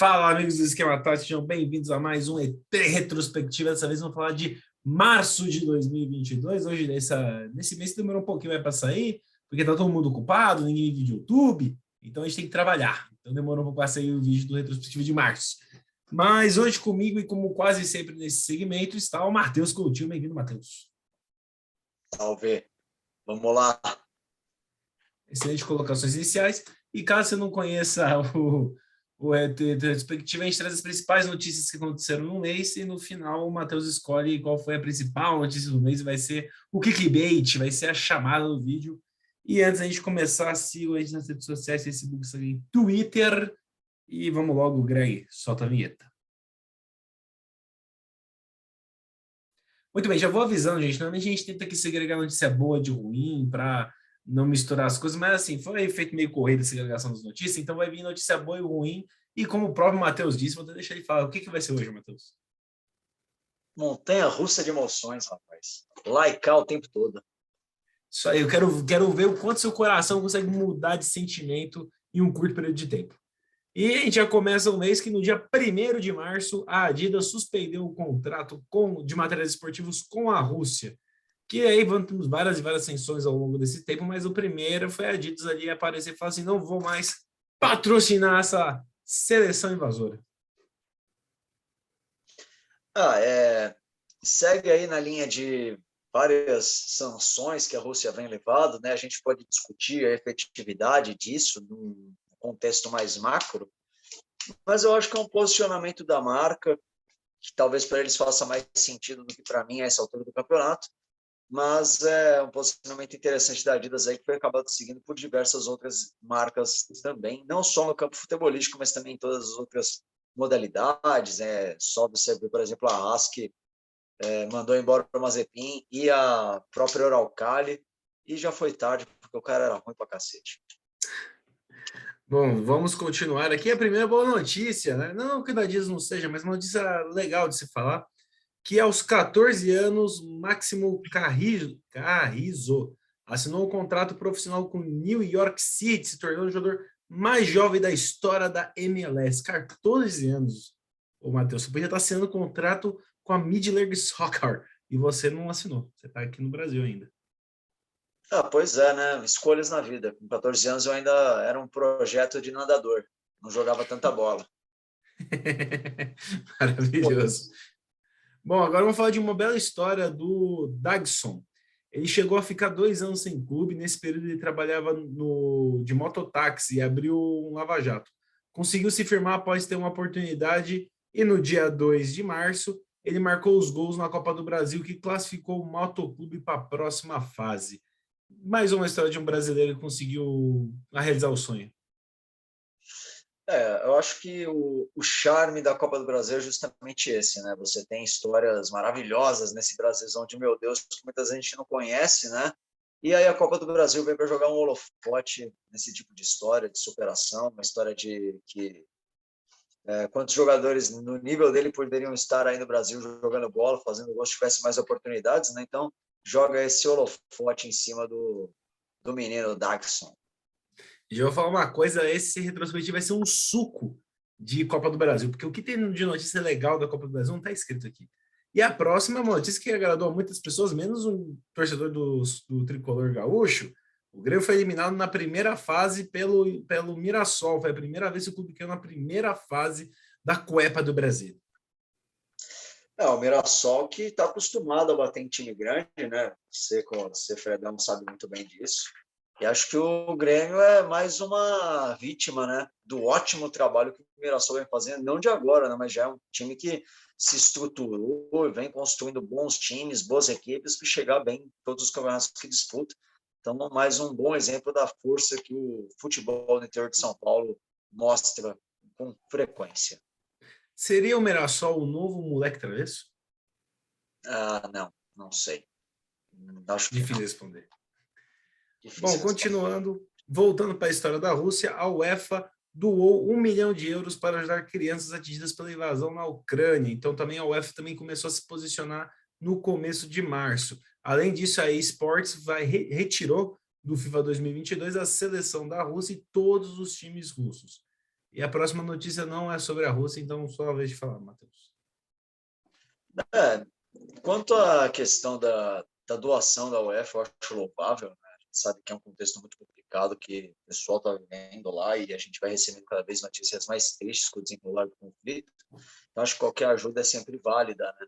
Fala, amigos do Esquema Tático, sejam bem-vindos a mais um ET Retrospectiva. Dessa vez vamos falar de março de 2022. Hoje, nesse mês, demorou um pouquinho para sair, porque tá todo mundo ocupado, ninguém vive de YouTube, então a gente tem que trabalhar. Então demorou um pouco para sair o vídeo do Retrospectiva de março. Mas hoje comigo, e como quase sempre nesse segmento, está o Matheus Coutinho. Bem-vindo, Matheus. Salve. Vamos lá. Excelentes colocações iniciais. E caso você não conheça o Retrospectiva, a gente traz as principais notícias que aconteceram no mês e no final o Matheus escolhe qual foi a principal notícia do mês. Vai ser o clickbait, vai ser a chamada do vídeo. E antes da gente começar, siga a gente nas redes sociais, Facebook, Twitter. E vamos logo, Greg, solta a vinheta. Muito bem, já vou avisando, gente. Normalmente a gente tenta aqui segregar notícia boa de ruim para não misturar as coisas, mas assim, foi feito meio corrida essa segregação das notícias, então vai vir notícia boa e ruim. E como o próprio Matheus disse, vou deixar ele falar. O que vai ser hoje, Matheus? Montanha-russa de emoções, rapaz. Lá e cá o tempo todo. Isso aí, eu quero ver o quanto seu coração consegue mudar de sentimento em um curto período de tempo. E a gente já começa o mês que no dia 1º de março, a Adidas suspendeu o contrato de materiais esportivos com a Rússia. Que aí vamos várias e várias sanções ao longo desse tempo, mas o primeiro foi a Adidas ali aparecer e falar assim, não vou mais patrocinar essa seleção invasora. Segue aí na linha de várias sanções que a Rússia vem levando, né? A gente pode discutir a efetividade disso num contexto mais macro, mas eu acho que é um posicionamento da marca que talvez para eles faça mais sentido do que para mim a essa altura do campeonato, mas é um posicionamento interessante da Adidas aí que foi acabado seguindo por diversas outras marcas também, não só no campo futebolístico, mas também em todas as outras modalidades. Só você ver, por exemplo, a ASC mandou embora o Mazepin e a própria Uralcali, e já foi tarde, porque o cara era ruim pra cacete. Bom, vamos continuar aqui. A primeira boa notícia, né? Não que da Adidas não seja, mas uma notícia legal de se falar, que aos 14 anos, Máximo Carrizo assinou um contrato profissional com o New York City, se tornou o jogador mais jovem da história da MLS. 14 anos, ô Matheus, você podia estar assinando um contrato com a Major League Soccer e você não assinou. Você está aqui no Brasil ainda. Pois é, né? Escolhas na vida. Com 14 anos eu ainda era um projeto de nadador. Não jogava tanta bola. Maravilhoso. Bom, agora vamos falar de uma bela história do Dagson. Ele chegou a ficar 2 anos sem clube. Nesse período ele trabalhava de mototáxi e abriu um lava-jato. Conseguiu se firmar após ter uma oportunidade e no dia 2 de março ele marcou os gols na Copa do Brasil, que classificou o Motoclube para a próxima fase. Mais uma história de um brasileiro que conseguiu realizar o sonho. Eu acho que o charme da Copa do Brasil é justamente esse, né? Você tem histórias maravilhosas nesse Brasilzão de meu Deus, que muita gente não conhece, né? E aí a Copa do Brasil vem para jogar um holofote nesse tipo de história, de superação, uma história de que quantos jogadores no nível dele poderiam estar aí no Brasil jogando bola, fazendo gol, se tivesse mais oportunidades, né? Então joga esse holofote em cima do menino Dagson. E eu vou falar uma coisa, esse retrospectivo vai ser um suco de Copa do Brasil, porque o que tem de notícia legal da Copa do Brasil não está escrito aqui. E a próxima é uma notícia que agradou a muitas pessoas, menos um torcedor do Tricolor Gaúcho. O Grêmio foi eliminado na primeira fase pelo Mirassol. Foi a primeira vez que o clube caiu na primeira fase da Copa do Brasil. O Mirassol que está acostumado a bater em time grande, né? Você, Fredão, sabe muito bem disso. E acho que o Grêmio é mais uma vítima, né, do ótimo trabalho que o Mirassol vem fazendo, não de agora, né, mas já é um time que se estruturou e vem construindo bons times, boas equipes para chegar bem em todos os campeonatos que disputa. Então, mais um bom exemplo da força que o futebol do interior de São Paulo mostra com frequência. Seria o Mirassol o novo moleque travesso? Não sei. Acho que difícil não. Responder. Bom, continuando, voltando para a história da Rússia, a UEFA doou 1 milhão de euros para ajudar crianças atingidas pela invasão na Ucrânia. Então, também a UEFA também começou a se posicionar no começo de março. Além disso, a eSports retirou do FIFA 2022 a seleção da Rússia e todos os times russos. E a próxima notícia não é sobre a Rússia, então só a vez de falar, Matheus. É, quanto à questão da doação da UEFA, eu acho louvável, né? A gente sabe que é um contexto muito complicado que o pessoal está vivendo lá e a gente vai recebendo cada vez notícias mais tristes com o desenrolar do conflito. Então, acho que qualquer ajuda é sempre válida, né?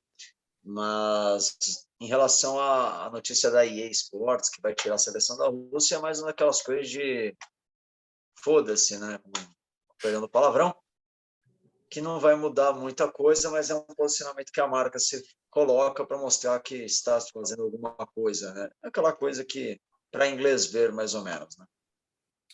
Mas em relação à notícia da EA Sports, que vai tirar a seleção da Rússia, é mais uma daquelas coisas de foda-se, né? Perdendo palavrão, que não vai mudar muita coisa, mas é um posicionamento que a marca se coloca para mostrar que está fazendo alguma coisa, né? Aquela coisa que para inglês ver, mais ou menos, né?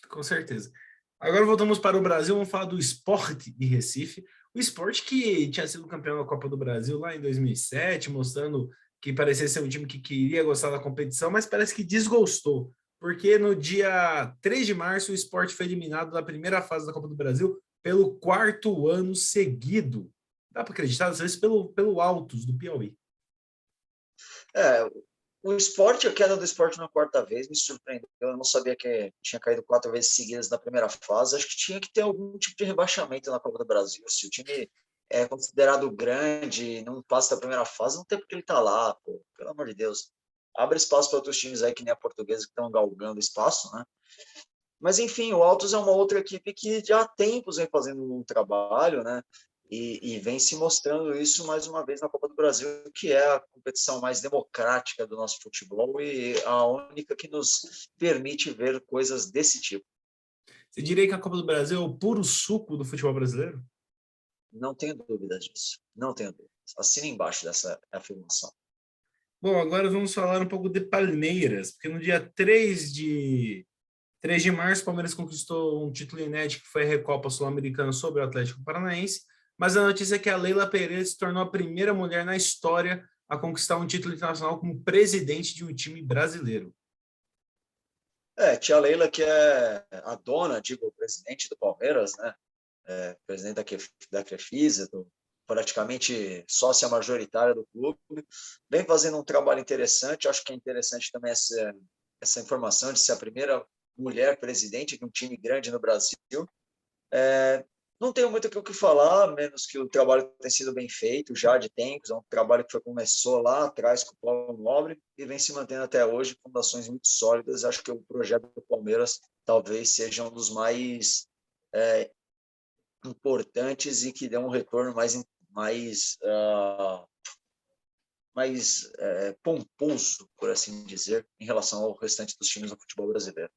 Com certeza. Agora voltamos para o Brasil, vamos falar do Sport de Recife. O Sport que tinha sido campeão da Copa do Brasil lá em 2007, mostrando que parecia ser um time que queria gostar da competição, mas parece que desgostou, porque no dia 3 de março o Sport foi eliminado da primeira fase da Copa do Brasil pelo quarto ano seguido. Dá para acreditar? Às vezes pelo Altos do Piauí. É, o esporte, a queda do esporte na quarta vez me surpreendeu. Eu não sabia que tinha caído 4 vezes seguidas na primeira fase. Acho que tinha que ter algum tipo de rebaixamento na Copa do Brasil. Se o time é considerado grande, não passa da primeira fase, não tem porque ele tá lá, pô. Pelo amor de Deus. Abre espaço para outros times aí, que nem a Portuguesa, que estão galgando espaço, né? Mas, enfim, o Altos é uma outra equipe que já há tempos vem fazendo um trabalho, né? E vem se mostrando isso mais uma vez na Copa do Brasil, que é a competição mais democrática do nosso futebol e a única que nos permite ver coisas desse tipo. Você diria que a Copa do Brasil é o puro suco do futebol brasileiro? Não tenho dúvidas disso. Não tenho dúvidas. Assina embaixo dessa afirmação. Bom, agora vamos falar um pouco de Palmeiras, porque no dia 3 de março, o Palmeiras conquistou um título inédito que foi a Recopa Sul-Americana sobre o Atlético Paranaense, mas a notícia é que a Leila Pereira se tornou a primeira mulher na história a conquistar um título internacional como presidente de um time brasileiro. Tia Leila, que é a dona, digo, o presidente do Palmeiras, né? Presidente da Crefisa, praticamente sócia majoritária do clube, vem fazendo um trabalho interessante. Acho que é interessante também essa informação de ser a primeira mulher presidente de um time grande no Brasil. Não tenho muito o que falar, menos que o trabalho tem sido bem feito já de tempos. É um trabalho que começou lá atrás com o Paulo Nobre e vem se mantendo até hoje, fundações muito sólidas. Acho que o projeto do Palmeiras talvez seja um dos mais importantes e que dê um retorno mais pomposo, por assim dizer, em relação ao restante dos times do futebol brasileiro.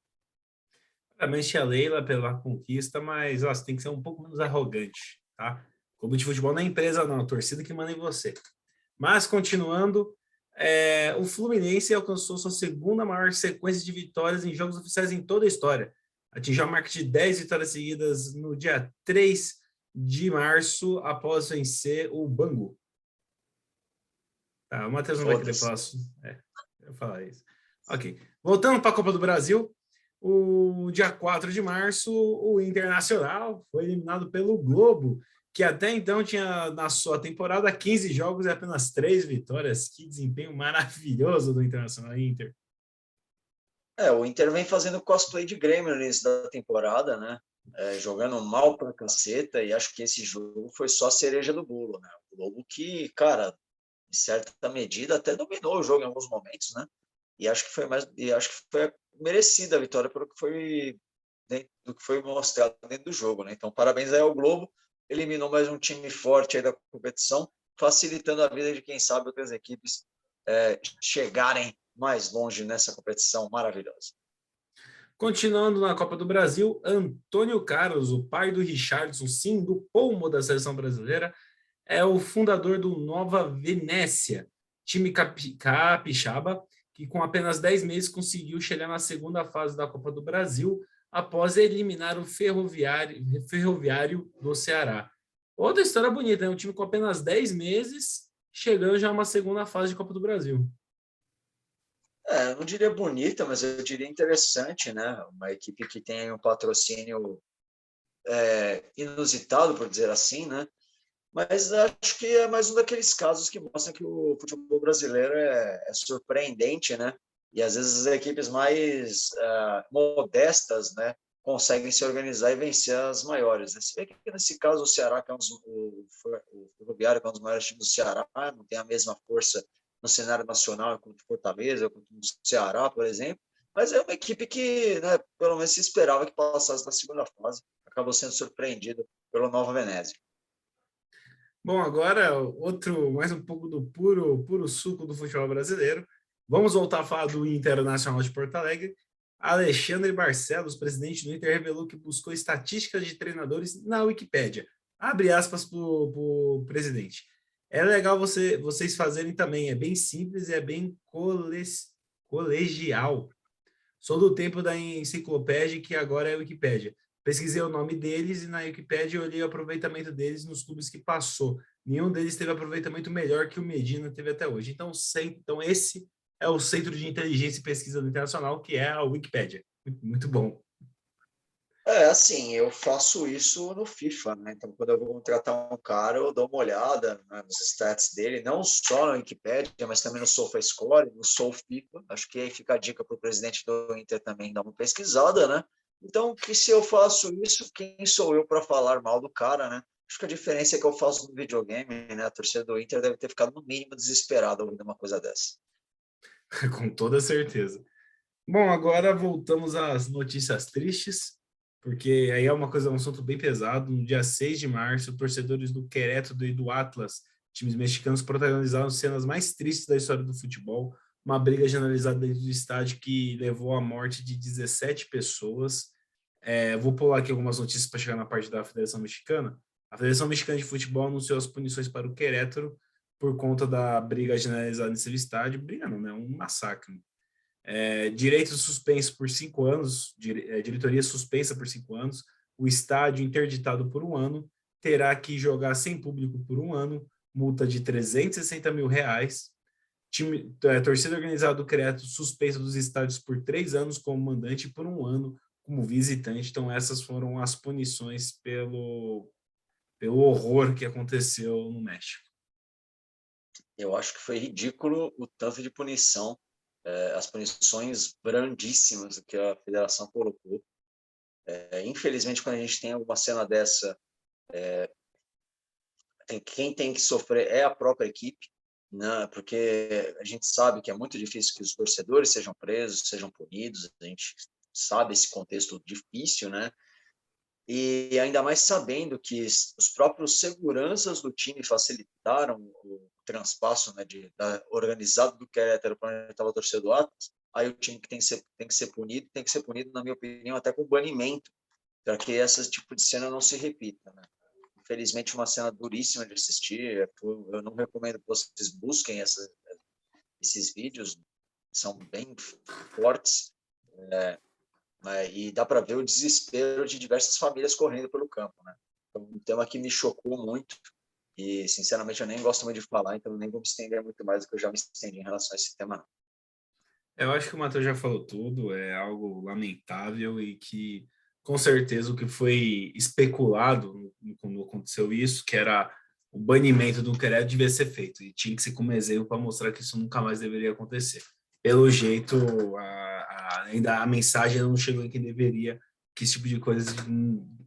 Parabéns a Leila pela conquista, mas ó, você tem que ser um pouco menos arrogante, tá? Clube de futebol não é empresa, não, a torcida que manda em você. Mas, continuando, o Fluminense alcançou sua segunda maior sequência de vitórias em jogos oficiais em toda a história. Atingiu a marca de 10 vitórias seguidas no dia 3 de março, após vencer o Bangu. Tá, o Matheus não vai querer falar. Eu vou falar isso. Ok. Voltando para a Copa do Brasil, o dia 4 de março, o Internacional foi eliminado pelo Globo, que até então tinha na sua temporada 15 jogos e apenas 3 vitórias. Que desempenho maravilhoso do Internacional Inter. O Inter vem fazendo cosplay de Grêmio no início da temporada, né? Jogando mal pra caceta, e acho que esse jogo foi só a cereja do bolo, né? O Globo que, cara, em certa medida até dominou o jogo em alguns momentos, né? E acho que foi merecida a vitória pelo que foi dentro do que foi mostrado dentro do jogo, né? Então, parabéns aí ao Globo, eliminou mais um time forte aí da competição, facilitando a vida de quem sabe outras equipes chegarem mais longe nessa competição maravilhosa. Continuando na Copa do Brasil, Antônio Carlos, o pai do Richarlison, sim, do pomo da seleção brasileira, é o fundador do Nova Venécia, time capixaba, que com apenas 10 meses conseguiu chegar na segunda fase da Copa do Brasil, após eliminar o Ferroviário do Ceará. Outra história bonita, é um time com apenas 10 meses, chegando já a uma segunda fase de Copa do Brasil. Eu não diria bonita, mas eu diria interessante, né? Uma equipe que tem um patrocínio inusitado, por dizer assim, né? Mas acho que é mais um daqueles casos que mostra que o futebol brasileiro é surpreendente, né? E às vezes as equipes mais modestas, né? conseguem se organizar e vencer as maiores. Né? Se vê que nesse caso o Ceará, que é o Ferroviário, que é um dos maiores times do Ceará, não tem a mesma força no cenário nacional quanto o Fortaleza, quanto o Ceará, por exemplo, mas é uma equipe que, né, pelo menos se esperava que passasse na segunda fase, acabou sendo surpreendido pelo Nova Venezia. Bom, agora outro, mais um pouco do puro suco do futebol brasileiro. Vamos voltar a falar do Internacional de Porto Alegre. Alexandre Barcelos, presidente do Inter, revelou que buscou estatísticas de treinadores na Wikipédia. Abre aspas para o presidente. É legal vocês fazerem também, é bem simples e é bem colegial. Sou do tempo da enciclopédia, que agora é Wikipédia. Pesquisei o nome deles e na Wikipédia eu olhei o aproveitamento deles nos clubes que passou. Nenhum deles teve aproveitamento melhor que o Medina teve até hoje. Então esse é o Centro de Inteligência e Pesquisa do Internacional, que é a Wikipédia. Muito bom. Assim, eu faço isso no FIFA, né? Então, quando eu vou contratar um cara, eu dou uma olhada, né, nos stats dele, não só na Wikipédia, mas também no SofaScore, no SoFIFA. Acho que aí fica a dica para o presidente do Inter também dar uma pesquisada, né? Então, que se eu faço isso, quem sou eu para falar mal do cara, né? Acho que a diferença é que eu faço no videogame, né? A torcida do Inter deve ter ficado no mínimo desesperada ouvindo uma coisa dessa. Com toda certeza. Bom, agora voltamos às notícias tristes, porque aí é uma coisa, um assunto bem pesado. No dia 6 de março, torcedores do Querétaro e do Atlas, times mexicanos, protagonizaram cenas mais tristes da história do futebol. Uma briga generalizada dentro do estádio que levou à morte de 17 pessoas. Vou pular aqui algumas notícias para chegar na parte da Federação Mexicana. A Federação Mexicana de Futebol anunciou as punições para o Querétaro por conta da briga generalizada nesse estádio. Briga não, né? Um massacre. Direito suspenso por 5 anos, diretoria suspensa por 5 anos, o estádio interditado por 1 ano, terá que jogar sem público por 1 ano, multa de R$ 360 mil, torcida organizada do Querétaro suspensa dos estádios por 3 anos como mandante e por 1 ano como visitante. Então essas foram as punições pelo horror que aconteceu no México. Eu acho que foi ridículo o tanto de punição, as punições brandíssimas que a federação colocou. Infelizmente, quando a gente tem alguma cena dessa, quem tem que sofrer é a própria equipe, né? Porque a gente sabe que é muito difícil que os torcedores sejam presos, sejam punidos, a gente sabe esse contexto difícil, né? E ainda mais sabendo que os próprios seguranças do time facilitaram o transpasso, né, organizado do Querétaro para onde estava a torcida do Atlas, aí o time que tem que ser punido, na minha opinião, até com banimento, para que esse tipo de cena não se repita. Né? Infelizmente, uma cena duríssima de assistir, eu não recomendo que vocês busquem esses vídeos, são bem fortes, e dá para ver o desespero de diversas famílias correndo pelo campo, né? Então, um tema que me chocou muito e, sinceramente, eu nem gosto muito de falar, então nem vou me estender muito mais do que eu já me estendi em relação a esse tema. Eu acho que o Matheus já falou tudo, é algo lamentável e que, com certeza, o que foi especulado quando aconteceu isso, que era o banimento do Querétaro, devia ser feito e tinha que ser como exemplo para mostrar que isso nunca mais deveria acontecer. Pelo jeito, ainda a mensagem não chegou em quem deveria, que esse tipo de coisa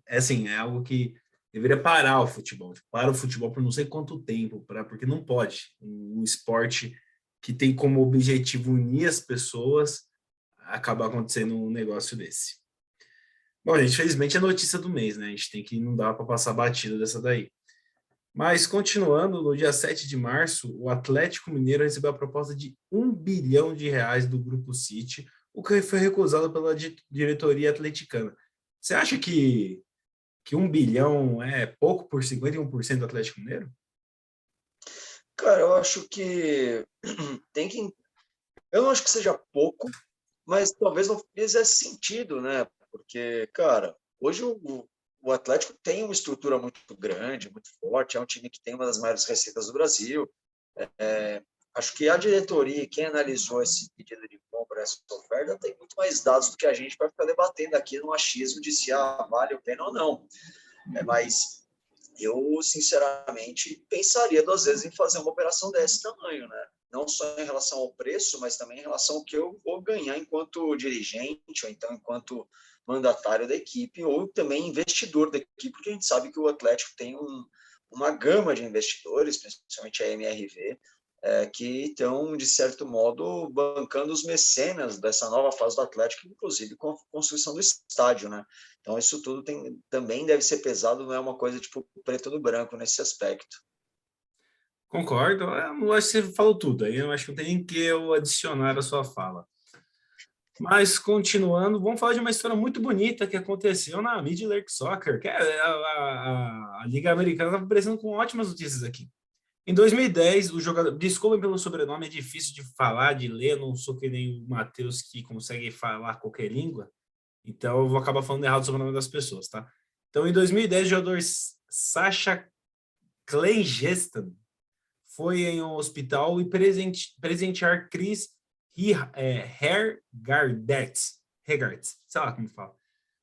é algo que deveria parar o futebol, para o futebol por não sei quanto tempo, porque não pode. Um esporte que tem como objetivo unir as pessoas, acaba acontecendo um negócio desse. Bom, gente, infelizmente é notícia do mês, né? A gente tem que não dá para passar batida dessa daí. Mas, continuando, no dia 7 de março, o Atlético Mineiro recebeu a proposta de R$ 1 bilhão do Grupo City, o que foi recusado pela diretoria atleticana. Você acha que 1 bilhão é pouco por 51% do Atlético Mineiro? Cara, eu acho que tem que. Eu não acho que seja pouco, mas talvez não fizesse sentido, né? Porque, cara, hoje o Atlético tem uma estrutura muito grande, muito forte, é um time que tem uma das maiores receitas do Brasil. Acho que a diretoria, quem analisou esse pedido de compra, essa oferta, tem muito mais dados do que a gente para ficar debatendo aqui no achismo de se vale a pena ou não. Mas eu, sinceramente, pensaria 2 vezes em fazer uma operação desse tamanho, né? Não só em relação ao preço, mas também em relação ao que eu vou ganhar enquanto dirigente, ou então enquanto mandatário da equipe ou também investidor da equipe, porque a gente sabe que o Atlético tem uma gama de investidores, principalmente a MRV, que estão, de certo modo, bancando os mecenas dessa nova fase do Atlético, inclusive com a construção do estádio, né? Então, isso tudo também deve ser pesado, não é uma coisa tipo preto no branco nesse aspecto. Concordo. Eu acho que você falou tudo. Aí eu acho que não tem nem que eu adicionar a sua fala. Mas, continuando, vamos falar de uma história muito bonita que aconteceu na Mid League Soccer, que a Liga Americana está aparecendo com ótimas notícias aqui. Em 2010, o jogador. Desculpem pelo sobrenome, é difícil de falar, de ler, não sou que nem o Matheus que consegue falar qualquer língua, então eu vou acabar falando errado sobre o sobrenome das pessoas, tá? Então, em 2010, o jogador Sasha Kleigestan foi em um hospital e presentear Chris Hergardt, sei lá como fala.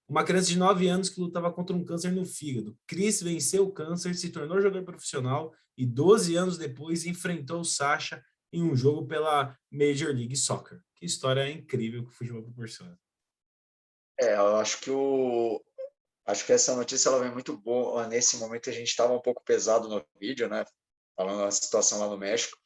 Uma criança de 9 anos que lutava contra um câncer no fígado. Chris venceu o câncer, se tornou jogador profissional e 12 anos depois enfrentou o Sasha em um jogo pela Major League Soccer. Que história incrível que o futebol proporciona. Eu acho que essa notícia ela vem muito boa nesse momento. A gente estava um pouco pesado no vídeo, né? Falando da situação lá no México,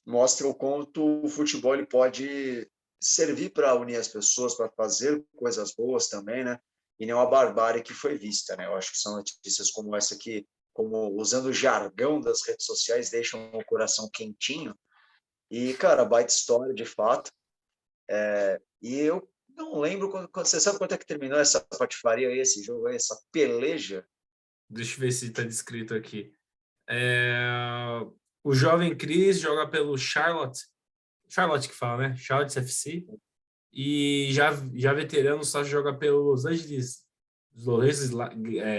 mostra o quanto o futebol ele pode servir para unir as pessoas, para fazer coisas boas também, né? E não a barbárie que foi vista, né? Eu acho que são notícias como essa que, como usando o jargão das redes sociais, deixam o coração quentinho. E, cara, baita história, de fato. E eu não lembro, você sabe quanto é que terminou essa patifaria aí, esse jogo aí, essa peleja? Deixa eu ver se está descrito aqui. O jovem Chris joga pelo Charlotte que fala, né? Charlotte FC. E já veterano, o Sasha joga pelo Los Angeles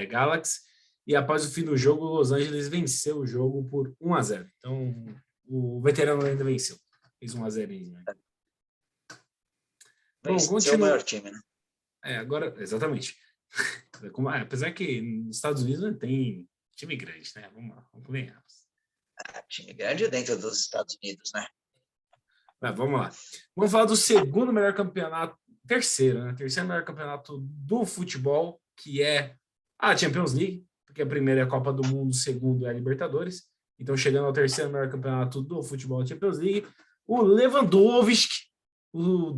Galaxy. E após o fim do jogo, o Los Angeles venceu o jogo por 1-0. Então, o veterano ainda venceu. Fez 1-0. Né? Bom, Venceu o maior time, né? Agora, exatamente. Apesar que nos Estados Unidos não tem time grande, né? Vamos lá, vamos convenhamos. Time grande dentro dos Estados Unidos, né? Vamos lá. Vamos falar do segundo melhor campeonato, terceiro melhor campeonato do futebol, que é a Champions League, porque a primeira é a Copa do Mundo, o segundo é a Libertadores. Então, chegando ao terceiro melhor campeonato do futebol da Champions League, o Lewandowski, o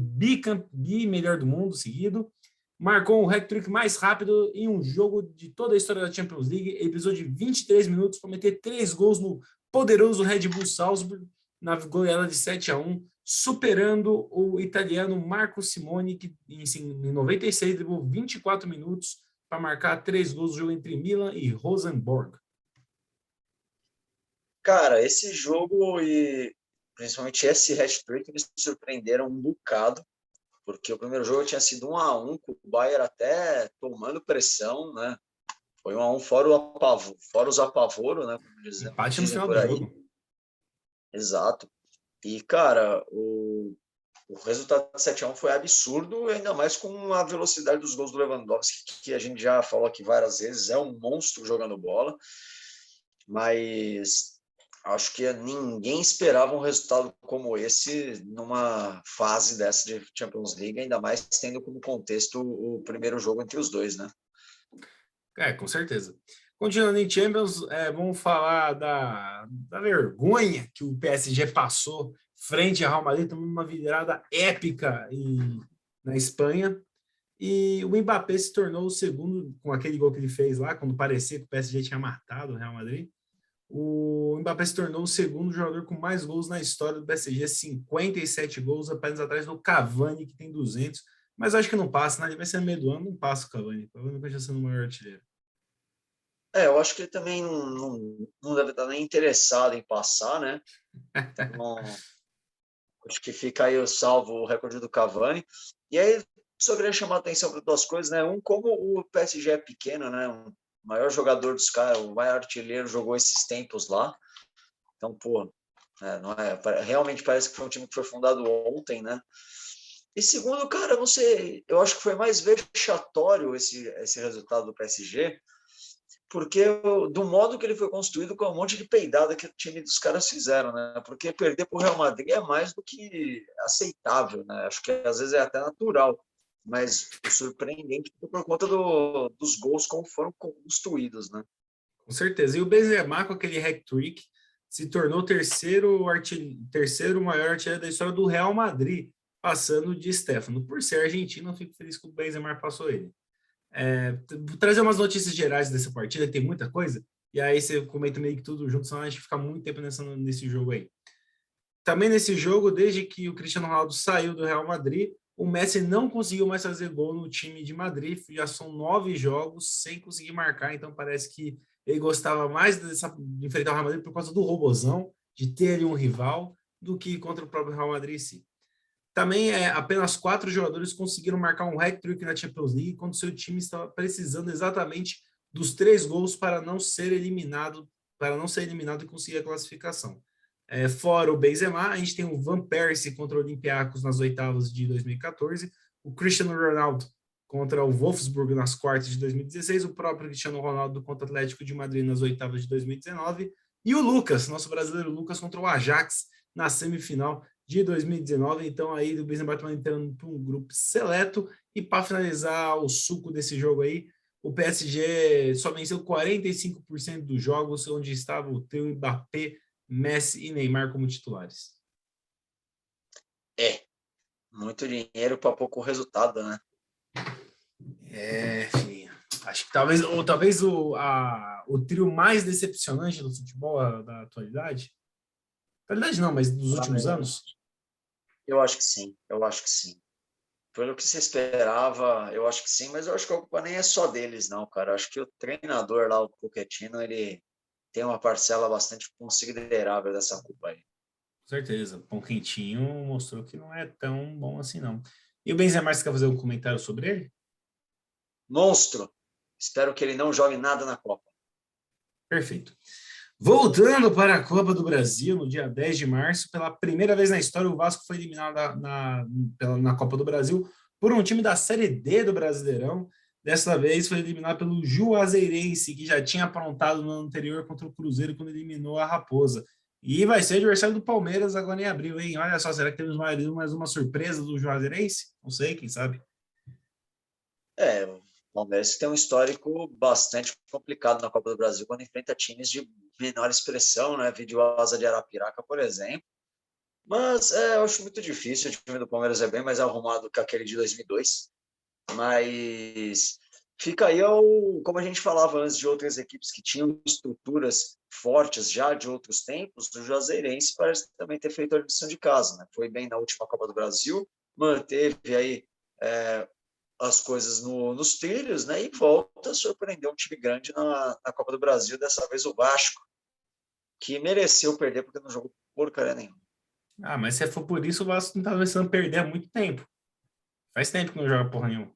melhor do mundo seguido, marcou o hat-trick mais rápido em um jogo de toda a história da Champions League. Ele precisou de 23 minutos para meter 3 gols no poderoso Red Bull Salzburg, na goleada de 7-1, superando o italiano Marco Simone, que em 96 levou 24 minutos para marcar 3 gols no jogo entre Milan e Rosenborg. Cara, esse jogo e principalmente esse hat-trick me surpreenderam um bocado, porque o primeiro jogo tinha sido 1-1, com o Bayern até tomando pressão, né? Foi 1-1 fora os apavoro, né? Como Empate no dizem final por do aí. jogo. Exato. E, cara, o resultado de 7-1 foi absurdo, ainda mais com a velocidade dos gols do Lewandowski, que a gente já falou aqui várias vezes, é um monstro jogando bola, mas acho que ninguém esperava um resultado como esse numa fase dessa de Champions League, ainda mais tendo como contexto o primeiro jogo entre os dois, né? Com certeza. Continuando em Champions, vamos falar da vergonha que o PSG passou frente ao Real Madrid, tomando uma virada épica na Espanha. E o Mbappé se tornou o segundo, com aquele gol que ele fez lá, quando parecia que o PSG tinha matado o Real Madrid. O Mbappé se tornou o segundo jogador com mais gols na história do PSG, 57 gols, apenas atrás do Cavani, que tem 200. Mas acho que não passa, né? Ele vai ser no meio do ano, não passa o Cavani. O Cavani vai sendo o maior artilheiro. Eu acho que ele também não deve estar nem interessado em passar, né? Então, acho que fica aí o salvo o recorde do Cavani. E aí, só queria chamar a atenção para duas coisas, né? Como o PSG é pequeno, né? O maior jogador dos caras, o maior artilheiro, jogou esses tempos lá. Então, pô, não realmente parece que foi um time que foi fundado ontem, né? E segundo, cara, eu não sei, eu acho que foi mais vexatório esse resultado do PSG, porque do modo que ele foi construído, com um monte de peidada que o time dos caras fizeram, né? Porque perder para o Real Madrid é mais do que aceitável, né? Acho que às vezes é até natural. mas o surpreendente foi por conta dos gols como foram construídos, né? Com certeza. E o Benzema, com aquele hat-trick, se tornou o terceiro maior artilheiro da história do Real Madrid, passando de Stefano. Por ser argentino, eu fico feliz que o Benzema passou ele. Vou trazer umas notícias gerais dessa partida, tem muita coisa, e aí você comenta meio que tudo junto, senão a gente fica muito tempo nesse jogo aí. Também nesse jogo, desde que o Cristiano Ronaldo saiu do Real Madrid, o Messi não conseguiu mais fazer gol no time de Madrid, já são 9 jogos sem conseguir marcar, então parece que ele gostava mais de enfrentar o Real Madrid por causa do robozão, de ter ali um rival, do que contra o próprio Real Madrid em si. Também apenas 4 jogadores conseguiram marcar um hat-trick na Champions League quando seu time estava precisando exatamente dos 3 gols para não ser eliminado e conseguir a classificação. Fora o Benzema, a gente tem o Van Persie contra o Olympiacos nas oitavas de 2014, o Cristiano Ronaldo contra o Wolfsburg nas quartas de 2016, o próprio Cristiano Ronaldo contra o Atlético de Madrid nas oitavas de 2019, e o Lucas, nosso brasileiro Lucas, contra o Ajax na semifinal de 2019. Então aí o Benzema está entrando para um grupo seleto. E para finalizar o suco desse jogo aí, o PSG só venceu 45% dos jogos, onde estava o teu Mbappé, Messi e Neymar como titulares. Muito dinheiro para pouco resultado, né? Filho. Acho que talvez o trio mais decepcionante do futebol da atualidade. Atualidade não, mas dos últimos anos. Eu acho que sim. Pelo que se esperava, eu acho que sim, mas eu acho que a culpa nem é só deles, não, cara. Eu acho que o treinador lá, o Pochettino, ele tem uma parcela bastante considerável dessa culpa aí. Com certeza. Pão quentinho mostrou que não é tão bom assim, não. E o Benzema, você quer fazer um comentário sobre ele? Monstro! Espero que ele não jogue nada na Copa. Perfeito. Voltando para a Copa do Brasil, no dia 10 de março, pela primeira vez na história, o Vasco foi eliminado na Copa do Brasil por um time da Série D do Brasileirão. Dessa vez foi eliminado pelo Juazeirense, que já tinha aprontado no ano anterior contra o Cruzeiro quando eliminou a Raposa. E vai ser adversário do Palmeiras agora em abril, hein? Olha só, será que temos mais uma surpresa do Juazeirense? Não sei, quem sabe? O Palmeiras tem um histórico bastante complicado na Copa do Brasil quando enfrenta times de menor expressão, né? Vídeo Asa de Arapiraca, por exemplo. Mas eu acho muito difícil. O time do Palmeiras é bem mais arrumado que aquele de 2002. Mas fica aí, como a gente falava antes de outras equipes que tinham estruturas fortes já de outros tempos, o Juazeirense parece também ter feito a lição de casa, né? Foi bem na última Copa do Brasil, manteve aí as coisas nos trilhos, né? E volta a surpreender um time grande na Copa do Brasil, dessa vez o Vasco, que mereceu perder porque não jogou porcaria nenhuma. Mas se for por isso, o Vasco não está começando a perder há muito tempo. Faz tempo que não joga porra nenhuma.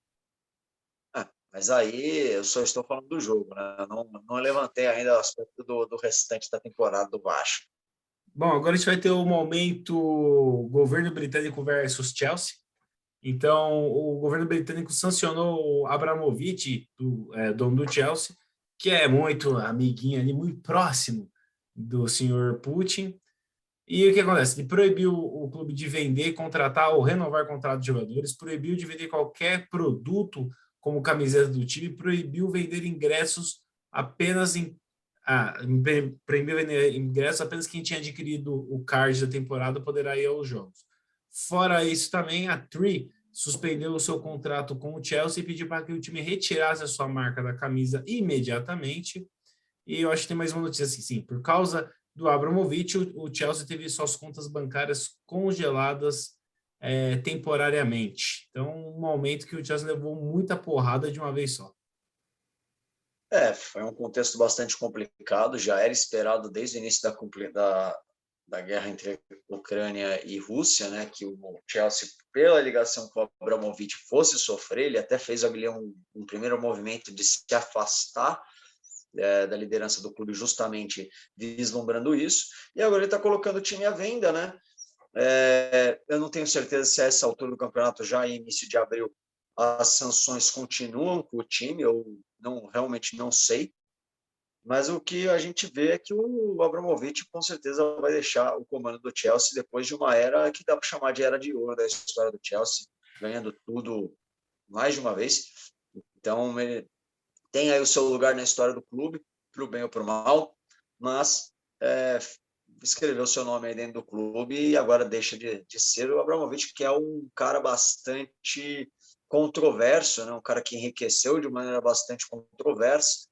Mas aí eu só estou falando do jogo, né? Eu não levantei ainda o aspecto do restante da temporada do Vasco. Bom, agora a gente vai ter o momento governo britânico versus Chelsea. Então, o governo britânico sancionou o Abramovich, dono do Chelsea, que é muito amiguinho ali, muito próximo do senhor Putin. E o que acontece? Ele proibiu o clube de vender, contratar ou renovar contrato de jogadores, proibiu de vender qualquer produto como camiseta do time, proibiu vender ingressos apenas proibiu vender ingressos apenas quem tinha adquirido o card da temporada poderá ir aos jogos. Fora isso também, a Tree suspendeu o seu contrato com o Chelsea e pediu para que o time retirasse a sua marca da camisa imediatamente. E eu acho que tem mais uma notícia assim, sim, por causa do Abramovich, o Chelsea teve suas contas bancárias congeladas temporariamente. Então, um momento que o Chelsea levou muita porrada de uma vez só. Foi um contexto bastante complicado, já era esperado desde o início da guerra entre Ucrânia e Rússia, né, que o Chelsea, pela ligação com o Abramovich, fosse sofrer. Ele até fez ali um primeiro movimento de se afastar da liderança do clube, justamente vislumbrando isso, e agora ele está colocando o time à venda, né? Eu não tenho certeza se a essa altura do campeonato, já em início de abril, as sanções continuam com o time, eu realmente não sei, mas o que a gente vê é que o Abramovich com certeza vai deixar o comando do Chelsea depois de uma era que dá para chamar de era de ouro da história do Chelsea, ganhando tudo mais de uma vez. Então, ele tem aí o seu lugar na história do clube, para o bem ou para o mal, mas escreveu seu nome aí dentro do clube e agora deixa de ser o Abramovich, que é um cara bastante controverso, né? Um cara que enriqueceu de maneira bastante controversa,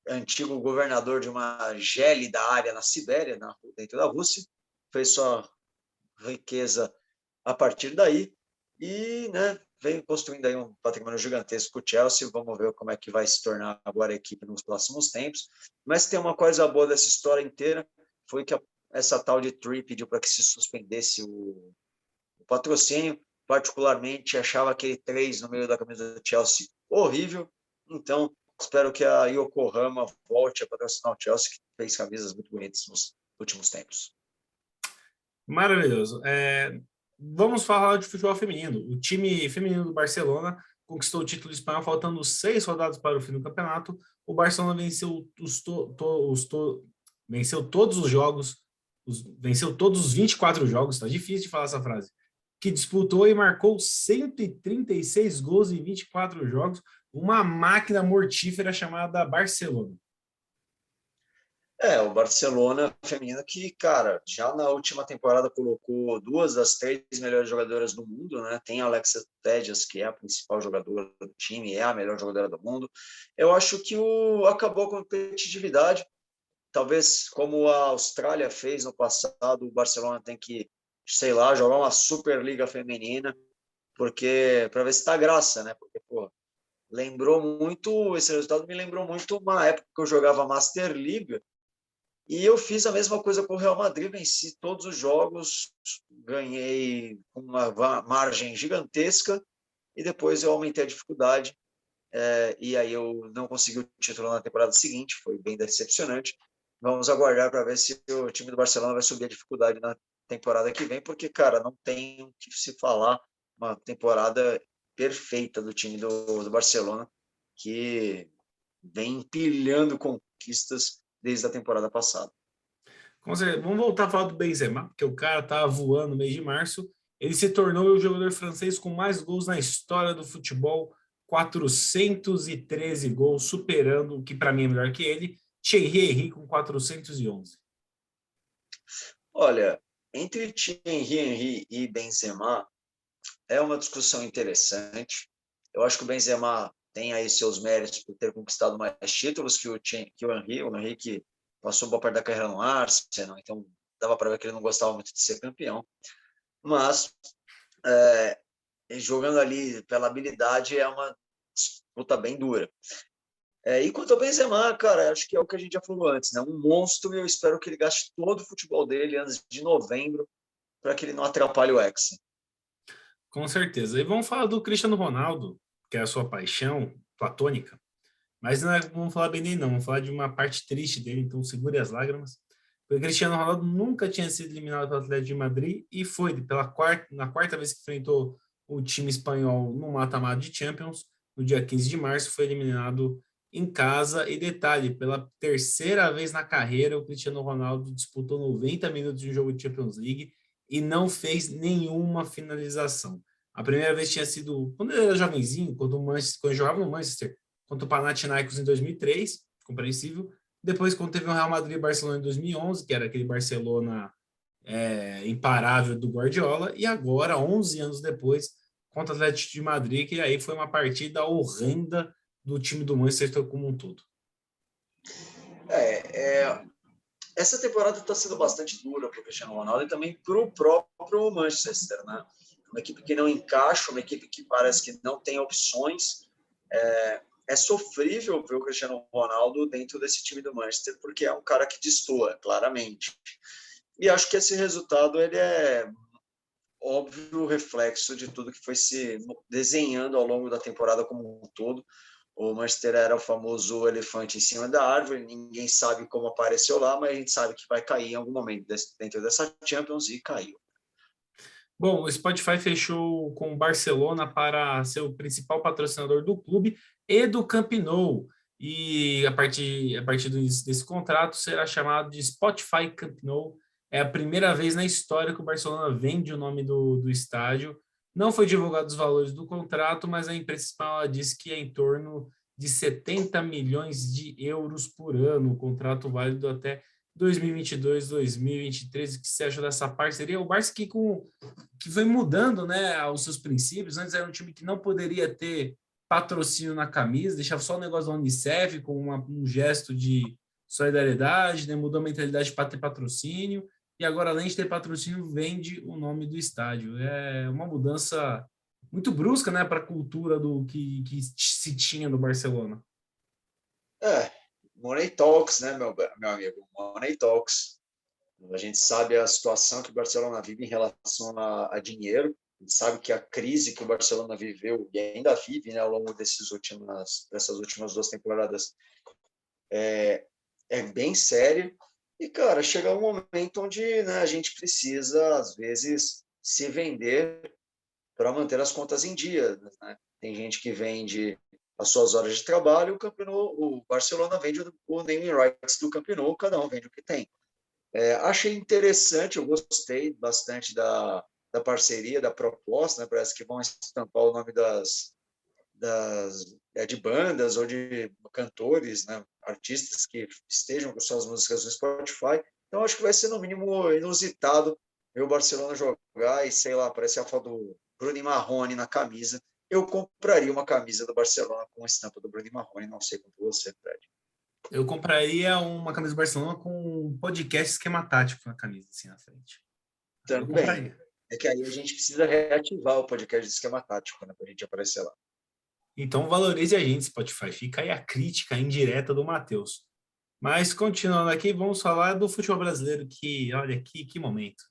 antigo governador de uma gélida área na Sibéria, dentro da Rússia, fez sua riqueza a partir daí e, né, vem construindo aí um patrimônio gigantesco com o Chelsea. Vamos ver como é que vai se tornar agora a equipe nos próximos tempos. Mas tem uma coisa boa dessa história inteira, foi que essa tal de Tree pediu para que se suspendesse o patrocínio. Particularmente, achava aquele 3 no meio da camisa do Chelsea horrível. Então, espero que a Yokohama volte a patrocinar o Chelsea, que fez camisas muito bonitas nos últimos tempos. Maravilhoso. Vamos falar de futebol feminino. O time feminino do Barcelona conquistou o título espanhol faltando 6 rodadas para o fim do campeonato. O Barcelona venceu venceu todos os jogos, venceu todos os 24 jogos, tá difícil de falar essa frase, que disputou e marcou 136 gols em 24 jogos, uma máquina mortífera chamada Barcelona. O Barcelona feminino que, cara, já na última temporada colocou 2 das 3 melhores jogadoras do mundo, né? Tem a Alexia Putellas, que é a principal jogadora do time, é a melhor jogadora do mundo. Eu acho que acabou a competitividade. Talvez, como a Austrália fez no passado, o Barcelona tem que, sei lá, jogar uma Superliga feminina, porque para ver se tá graça, né? Porque, pô, esse resultado me lembrou muito uma época que eu jogava Master League. E eu fiz a mesma coisa com o Real Madrid, venci todos os jogos, ganhei com uma margem gigantesca e depois eu aumentei a dificuldade e aí eu não consegui o título na temporada seguinte, foi bem decepcionante. Vamos aguardar para ver se o time do Barcelona vai subir a dificuldade na temporada que vem, porque, cara, não tem o que se falar, uma temporada perfeita do time do Barcelona, que vem empilhando conquistas desde a temporada passada. Vamos voltar a falar do Benzema, porque o cara estava voando no mês de março. Ele se tornou o jogador francês com mais gols na história do futebol, 413 gols, superando o que para mim é melhor que ele, Thierry Henry com 411. Olha, entre Thierry Henry e Benzema é uma discussão interessante. Eu acho que o Benzema tem aí seus méritos por ter conquistado mais títulos que o Henry. O Henry que passou boa parte da carreira no Arsenal, então dava para ver que ele não gostava muito de ser campeão. Mas jogando ali pela habilidade é uma disputa bem dura. E quanto ao Benzema, cara, acho que é o que a gente já falou antes, né? Um monstro, e eu espero que ele gaste todo o futebol dele antes de novembro para que ele não atrapalhe o Hexa. Com certeza. E vamos falar do Cristiano Ronaldo, que é a sua paixão platônica. Mas não vamos falar bem dele, não. Vamos falar de uma parte triste dele, então segure as lágrimas. O Cristiano Ronaldo nunca tinha sido eliminado pelo Atlético de Madrid e foi na quarta vez que enfrentou o time espanhol no mata-mata de Champions, no dia 15 de março, foi eliminado em casa. E detalhe, pela terceira vez na carreira, o Cristiano Ronaldo disputou 90 minutos de um jogo de Champions League e não fez nenhuma finalização. A primeira vez tinha sido quando ele era jovenzinho, quando ele jogava no Manchester, contra o Panathinaikos em 2003, compreensível. Depois, quando teve o Real Madrid e Barcelona em 2011, que era aquele Barcelona imparável do Guardiola, e agora, 11 anos depois, contra o Atlético de Madrid, que aí foi uma partida horrenda do time do Manchester como um todo. Essa temporada está sendo bastante dura para o Cristiano Ronaldo e também para o próprio Manchester, né? Uma equipe que não encaixa, uma equipe que parece que não tem opções. É sofrível ver o Cristiano Ronaldo dentro desse time do Manchester, porque é um cara que destoa, claramente. E acho que esse resultado ele é óbvio reflexo de tudo que foi se desenhando ao longo da temporada como um todo. O Manchester era o famoso elefante em cima da árvore, ninguém sabe como apareceu lá, mas a gente sabe que vai cair em algum momento dentro dessa Champions e caiu. Bom, o Spotify fechou com o Barcelona para ser o principal patrocinador do clube e do Camp Nou. E a partir desse contrato será chamado de Spotify Camp Nou. É a primeira vez na história que o Barcelona vende o nome do estádio Não foi divulgado os valores do contrato, mas a imprensa espanhola disse que é em torno de 70 milhões de euros por ano, o contrato válido até 2022, 2023. O que você acha dessa parceria? O Barça que foi mudando, né, os seus princípios. Antes era um time que não poderia ter patrocínio na camisa, deixava só o negócio da Unicef com um gesto de solidariedade, né, mudou a mentalidade para ter patrocínio. E agora, além de ter patrocínio, vende o nome do estádio. É uma mudança muito brusca, né, para a cultura do que se tinha no Barcelona. Money Talks, né, meu amigo? Money Talks. A gente sabe a situação que o Barcelona vive em relação a dinheiro. A gente sabe que a crise que o Barcelona viveu e ainda vive, né, ao longo dessas últimas 2 temporadas é bem séria. E, cara, chega um momento onde, né, a gente precisa, às vezes, se vender para manter as contas em dia, né? Tem gente que vende as suas horas de trabalho, o Barcelona vende o naming rights do Camp Nou, cada um vende o que tem. Achei interessante, eu gostei bastante da parceria, da proposta, né? Parece que vão estampar o nome de bandas ou de cantores, né? Artistas que estejam com suas músicas no Spotify. Então, acho que vai ser, no mínimo, inusitado ver o Barcelona jogar e, sei lá, parece a foto do Bruno Marrone na camisa. Eu compraria uma camisa do Barcelona com a estampa do Bruno Marrone, não sei como você, Fred. Eu compraria uma camisa do Barcelona com um podcast esquema tático na camisa, assim, na frente. Eu Também. compraria. É que aí a gente precisa reativar o podcast de esquema tático, né, para a gente aparecer lá. Então valorize a gente, Spotify. Fica aí a crítica indireta do Matheus. Mas continuando aqui, vamos falar do futebol brasileiro, que, olha, que momento.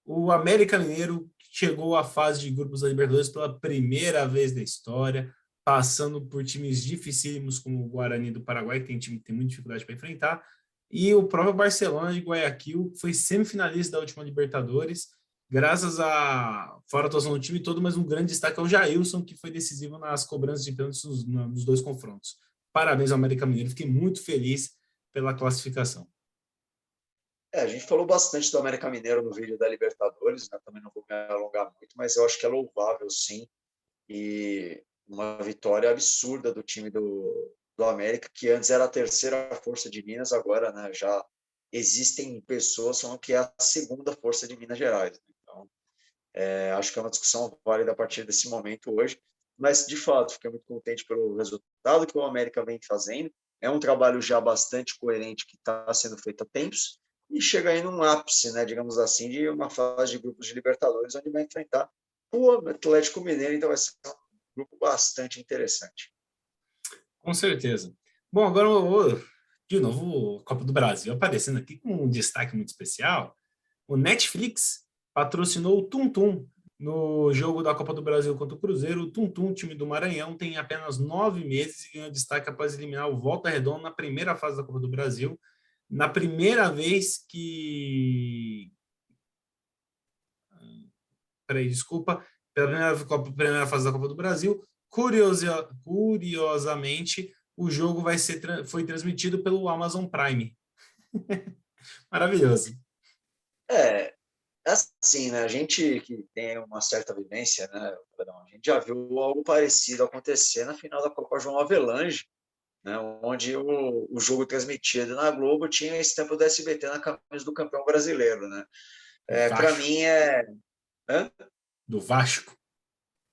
O América Mineiro chegou à fase de grupos da Libertadores pela primeira vez na história, passando por times dificílimos como o Guarani do Paraguai, que tem time que tem muita dificuldade para enfrentar, e o próprio Barcelona de Guayaquil, que foi semifinalista da última Libertadores, graças à fora atuação do time todo, mas um grande destaque é o Jailson, que foi decisivo nas cobranças de pênaltis nos 2 confrontos. Parabéns ao América Mineiro, fiquei muito feliz pela classificação. A gente falou bastante do América Mineiro no vídeo da Libertadores, né? Também não vou me alongar muito, mas eu acho que é louvável, sim. E uma vitória absurda do time do América, que antes era a terceira força de Minas, agora, né, já existem pessoas falando que é a segunda força de Minas Gerais. Então, acho que é uma discussão válida a partir desse momento hoje. Mas, de fato, fiquei muito contente pelo resultado que o América vem fazendo. É um trabalho já bastante coerente que está sendo feito há tempos e chega aí num ápice, né, digamos assim, de uma fase de grupos de Libertadores, onde vai enfrentar o Atlético Mineiro, então vai ser um grupo bastante interessante. Com certeza. Bom, agora eu vou, de novo, a Copa do Brasil aparecendo aqui com um destaque muito especial. O Netflix patrocinou o Tum Tum no jogo da Copa do Brasil contra o Cruzeiro. O Tum Tum, time do Maranhão, tem apenas 9 meses e ganhou destaque após eliminar o Volta Redonda na primeira fase da Copa do Brasil. Na primeira vez que... Peraí, desculpa. Pela primeira fase da Copa do Brasil. Curiosamente, o jogo foi transmitido pelo Amazon Prime. Maravilhoso. Assim, né? A gente que tem uma certa vivência, né? A gente já viu algo parecido acontecer na final da Copa João Avelange, né? Onde o jogo transmitido na Globo tinha a estampa do SBT na camisa do campeão brasileiro, né? Para mim Hã? Do Vasco.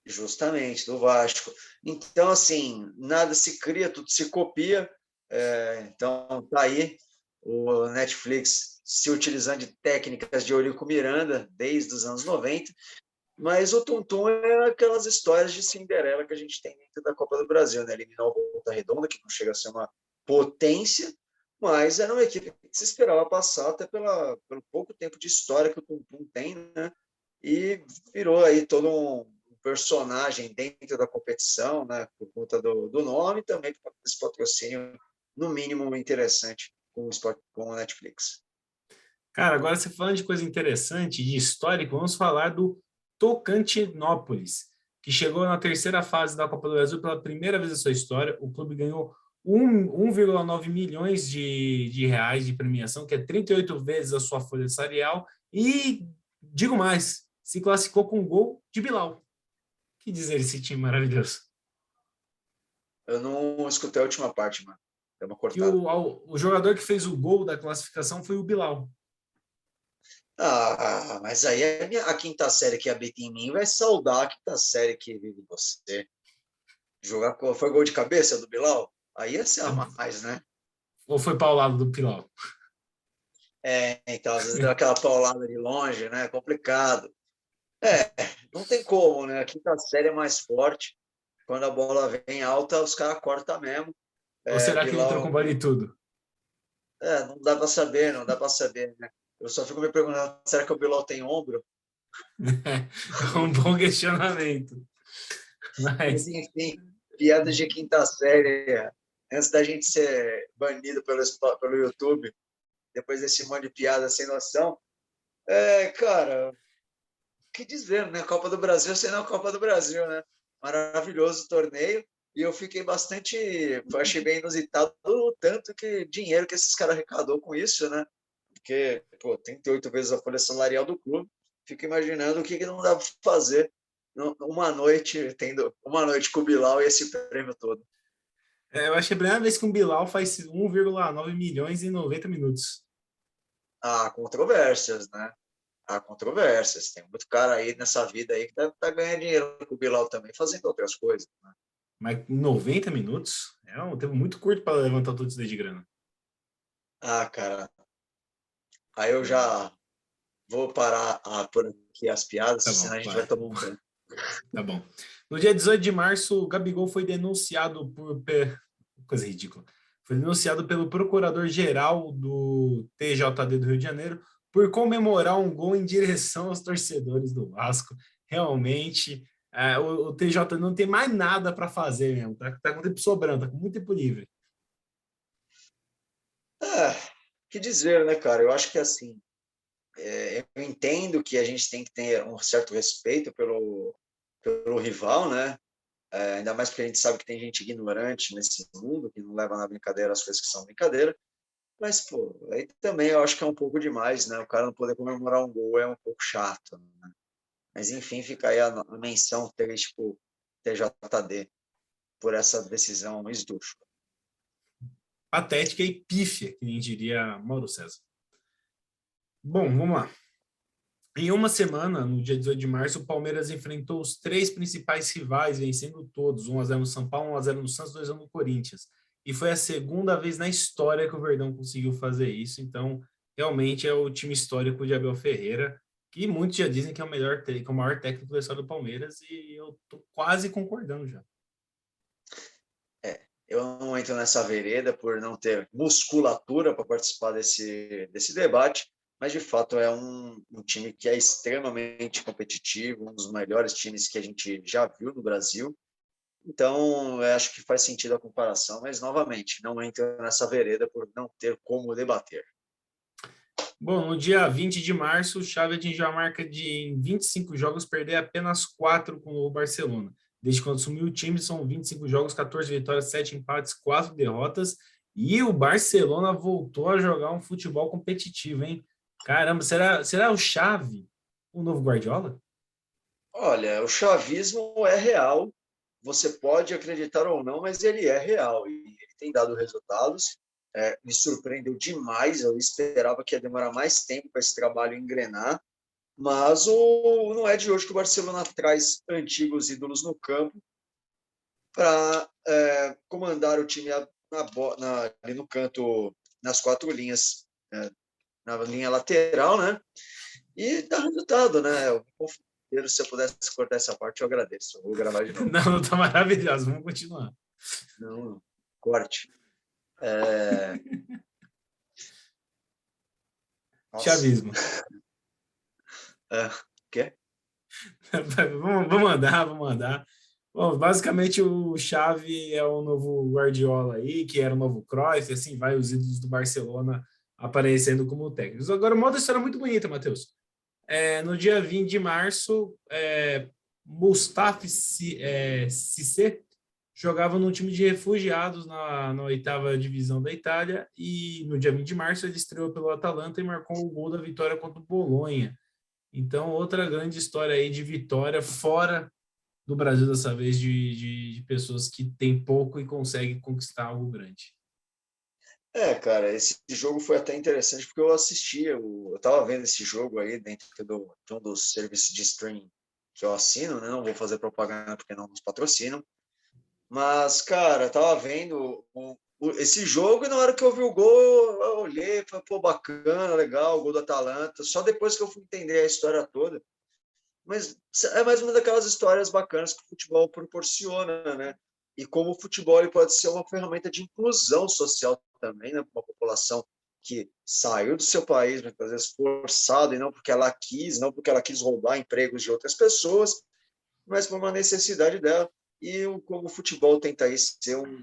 Justamente, do Vasco. Então, assim, nada se cria, tudo se copia. Então, tá aí o Netflix se utilizando de técnicas de Eurico Miranda desde os anos 90, mas o Tum Tum é aquelas histórias de Cinderela que a gente tem dentro da Copa do Brasil, né? Eliminou o Volta Redonda, que não chega a ser uma potência, mas era uma equipe que se esperava passar até pelo pouco tempo de história que o Tum Tum tem, né? E virou aí todo um personagem dentro da competição, né? Por conta do nome e também por conta desse patrocínio, no mínimo, interessante com o Netflix. Cara, agora você falando de coisa interessante, de histórico, vamos falar do Tocantinópolis, que chegou na terceira fase da Copa do Brasil pela primeira vez na sua história. O clube ganhou 1,9 milhões de reais de premiação, que é 38 vezes a sua folha salarial, e, digo mais, se classificou com um gol de Bilal. que dizer desse time maravilhoso? Eu não escutei a última parte, mano. Deu uma Que cortada. o jogador que fez o gol da classificação foi o Bilal. Ah, mas aí a quinta série que habita em mim vai saudar a quinta série que vive em você. Foi gol de cabeça do Bilal? Aí ia ser a mais, né? Ou foi paulado do Bilal? Então, às vezes deu aquela paulada de longe, né? Complicado. É, não tem como, né? A quinta série é mais forte. Quando a bola vem alta, os caras cortam mesmo. Ou será que ele entrou com Bilal, bola e tudo? não dá para saber, não dá para saber, né? Eu só fico me perguntando, será que o Bilal tem ombro? É um bom questionamento. Mas, Mas, enfim, piadas de quinta série. Antes da gente ser banido pelo YouTube, depois desse monte de piada sem noção, cara, o que dizer, né? Copa do Brasil sendo a Copa do Brasil, né? Maravilhoso torneio. E eu fiquei bastante, achei bem inusitado o tanto que dinheiro que esses caras arrecadou com isso, né? Porque, pô, 38 vezes a folha salarial do clube. Fico imaginando o que não dá para fazer uma noite, tendo uma noite com o Bilal e esse prêmio todo. eu acho que é a primeira vez que um Bilal faz 1,9 milhões em 90 minutos. Há controvérsias, né? Há controvérsias. Tem muito cara aí nessa vida aí que tá ganhando dinheiro com o Bilal também, fazendo outras coisas, né? Mas 90 minutos é um tempo muito curto para levantar todo isso daí de grana. Cara, aí eu já vou parar por aqui as piadas, Tá senão bom, a gente vai vai. tomar um banho. Tá bom. No dia 18 de março, o Gabigol foi denunciado por. Coisa ridícula. Foi denunciado pelo procurador-geral do TJD do Rio de Janeiro por comemorar um gol em direção aos torcedores do Vasco. Realmente, o TJ não tem mais nada para fazer mesmo. Tá com tempo sobrando, tá com muito tempo livre. É, que dizer, né, cara? Eu acho que assim, eu entendo que a gente tem que ter um certo respeito pelo rival, né? Ainda mais porque a gente sabe que tem gente ignorante nesse mundo, que não leva na brincadeira as coisas que são brincadeira. Mas, pô, aí também eu acho que é um pouco demais, né? O cara não poder comemorar um gol é um pouco chato, né? Mas, enfim, fica aí a menção tipo, TJD por essa decisão esdrúxula. Patética e pífia, que nem diria Mauro César. Bom, vamos lá. Em uma semana, no dia 18 de março, o Palmeiras enfrentou os três principais rivais, vencendo todos, 1-0 no São Paulo, 1-0 no Santos, 2-1 no Corinthians. E foi a segunda vez na história que o Verdão conseguiu fazer isso. Então, realmente é o time histórico de Abel Ferreira, que muitos já dizem que é o melhor, que é o maior técnico da história do Palmeiras, e eu tô quase concordando já. Eu não entro nessa vereda por não ter musculatura para participar desse debate, mas de fato é um time que é extremamente competitivo, um dos melhores times que a gente já viu no Brasil. Então, eu acho que faz sentido a comparação, mas novamente, não entro nessa vereda por não ter como debater. Bom, no dia 20 de março, o Xavi atingiu a marca de, em 25 jogos, perder apenas 4 com o Barcelona. Desde quando assumiu o time, são 25 jogos, 14 vitórias, 7 empates, 4 derrotas. E o Barcelona voltou a jogar um futebol competitivo, hein? Caramba, será o Xavi o novo Guardiola? Olha, o chavismo é real, você pode acreditar ou não, mas ele é real e ele tem dado resultados. Me surpreendeu demais, eu esperava que ia demorar mais tempo para esse trabalho engrenar, mas não é de hoje que o Barcelona traz antigos ídolos no campo para comandar o time ali no canto, nas quatro linhas, na linha lateral, né? E dá resultado, né? Se eu pudesse cortar essa parte, eu agradeço. Eu vou gravar de novo. Não, tá maravilhoso, vamos continuar. Não, corte. É... Nossa. Chavismo. É... Quê? Vamos andar, vamos andar. Bom, basicamente o Xavi é o novo Guardiola aí, que era o novo Cruyff, e assim vai os ídolos do Barcelona aparecendo como técnicos. Agora, uma outra história muito bonita, Matheus. No dia 20 de março, Mustafa Cissé jogava num time de refugiados na oitava divisão da Itália e no dia 20 de março ele estreou pelo Atalanta e marcou o gol da vitória contra o Bolonha. Então, outra grande história aí de vitória fora do Brasil dessa vez de pessoas que têm pouco e conseguem conquistar algo grande. Cara, esse jogo foi até interessante porque eu assistia, eu estava vendo esse jogo aí dentro de um dos serviços de streaming que eu assino, né? Não vou fazer propaganda porque não nos patrocinam, mas, cara, eu tava vendo esse jogo e na hora que eu vi o gol, eu olhei, falei, pô, bacana, legal, o gol do Atalanta. Só depois que eu fui entender a história toda. Mas é mais uma daquelas histórias bacanas que o futebol proporciona, né? E como o futebol ele pode ser uma ferramenta de inclusão social também, né? Uma população que saiu do seu país, muitas vezes forçado, e não porque ela quis, não porque ela quis roubar empregos de outras pessoas, mas por uma necessidade dela. E como o futebol tenta aí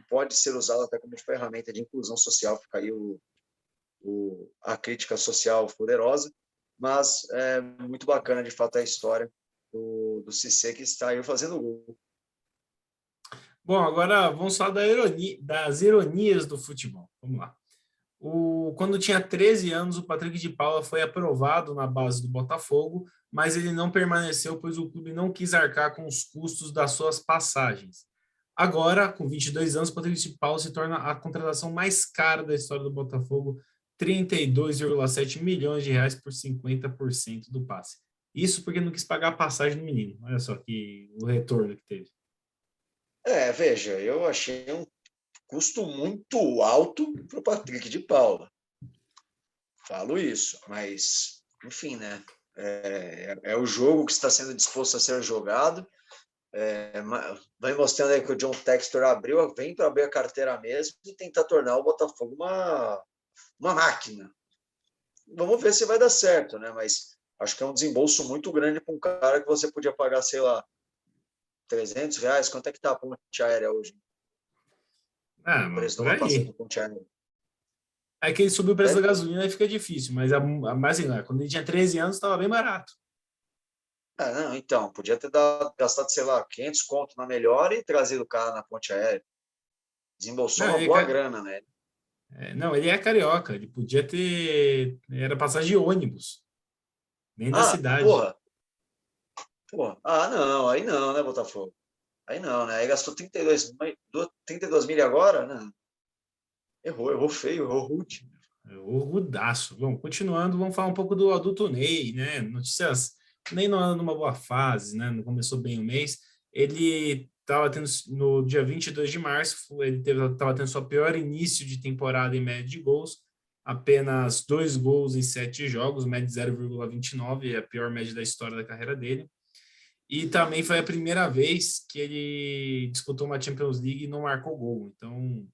pode ser usado até como ferramenta de inclusão social, fica aí a crítica social poderosa, mas é muito bacana, de fato, a história do Cissé, que está aí fazendo gol. Bom, agora vamos falar das ironias do futebol. Vamos lá. Quando tinha 13 anos, o Patrick de Paula foi aprovado na base do Botafogo, mas ele não permaneceu, pois o clube não quis arcar com os custos das suas passagens. Agora, com 22 anos, o Patrick de Paula se torna a contratação mais cara da história do Botafogo, 32,7 milhões de reais por 50% do passe. Isso porque não quis pagar a passagem do menino. Olha só que o retorno que teve. Veja, eu achei um custo muito alto para o Patrick de Paula. Falo isso, mas, enfim, né? É o jogo que está sendo disposto a ser jogado. Vai mostrando aí que o John Textor vem para abrir a carteira mesmo e tentar tornar o Botafogo uma máquina. Vamos ver se vai dar certo, né? Mas acho que é um desembolso muito grande para um cara que você podia pagar, sei lá, R$ 300. Quanto é que tá a ponte aérea hoje? Ah, O mano, preço de por uma passagem aí. de ponte aérea. Aí que ele subiu o preço da Deve, gasolina e fica difícil, mas assim, quando ele tinha 13 anos, estava bem barato. não, então, podia ter gastado, sei lá, 500 conto na melhor e trazido o cara na ponte aérea. Desembolsou Não, uma boa grana, né? não, ele é carioca, ele podia ter. Era passagem de ônibus, nem da Ah, cidade. porra. Não, aí não, né, Botafogo? Aí não, né? Aí gastou 32 mil agora? Não. Errou feio, errou rude. Orgudaço. Bom, continuando, vamos falar um pouco do adulto Ney, né? Notícias. Nem não anda numa boa fase, né? Não começou bem o mês. Ele estava tendo, no dia 22 de março, ele estava tendo sua pior início de temporada em média de gols, apenas 2 gols em 7 jogos, média de 0,29, é a pior média da história da carreira dele. E também foi a primeira vez que ele disputou uma Champions League e não marcou gol. Então,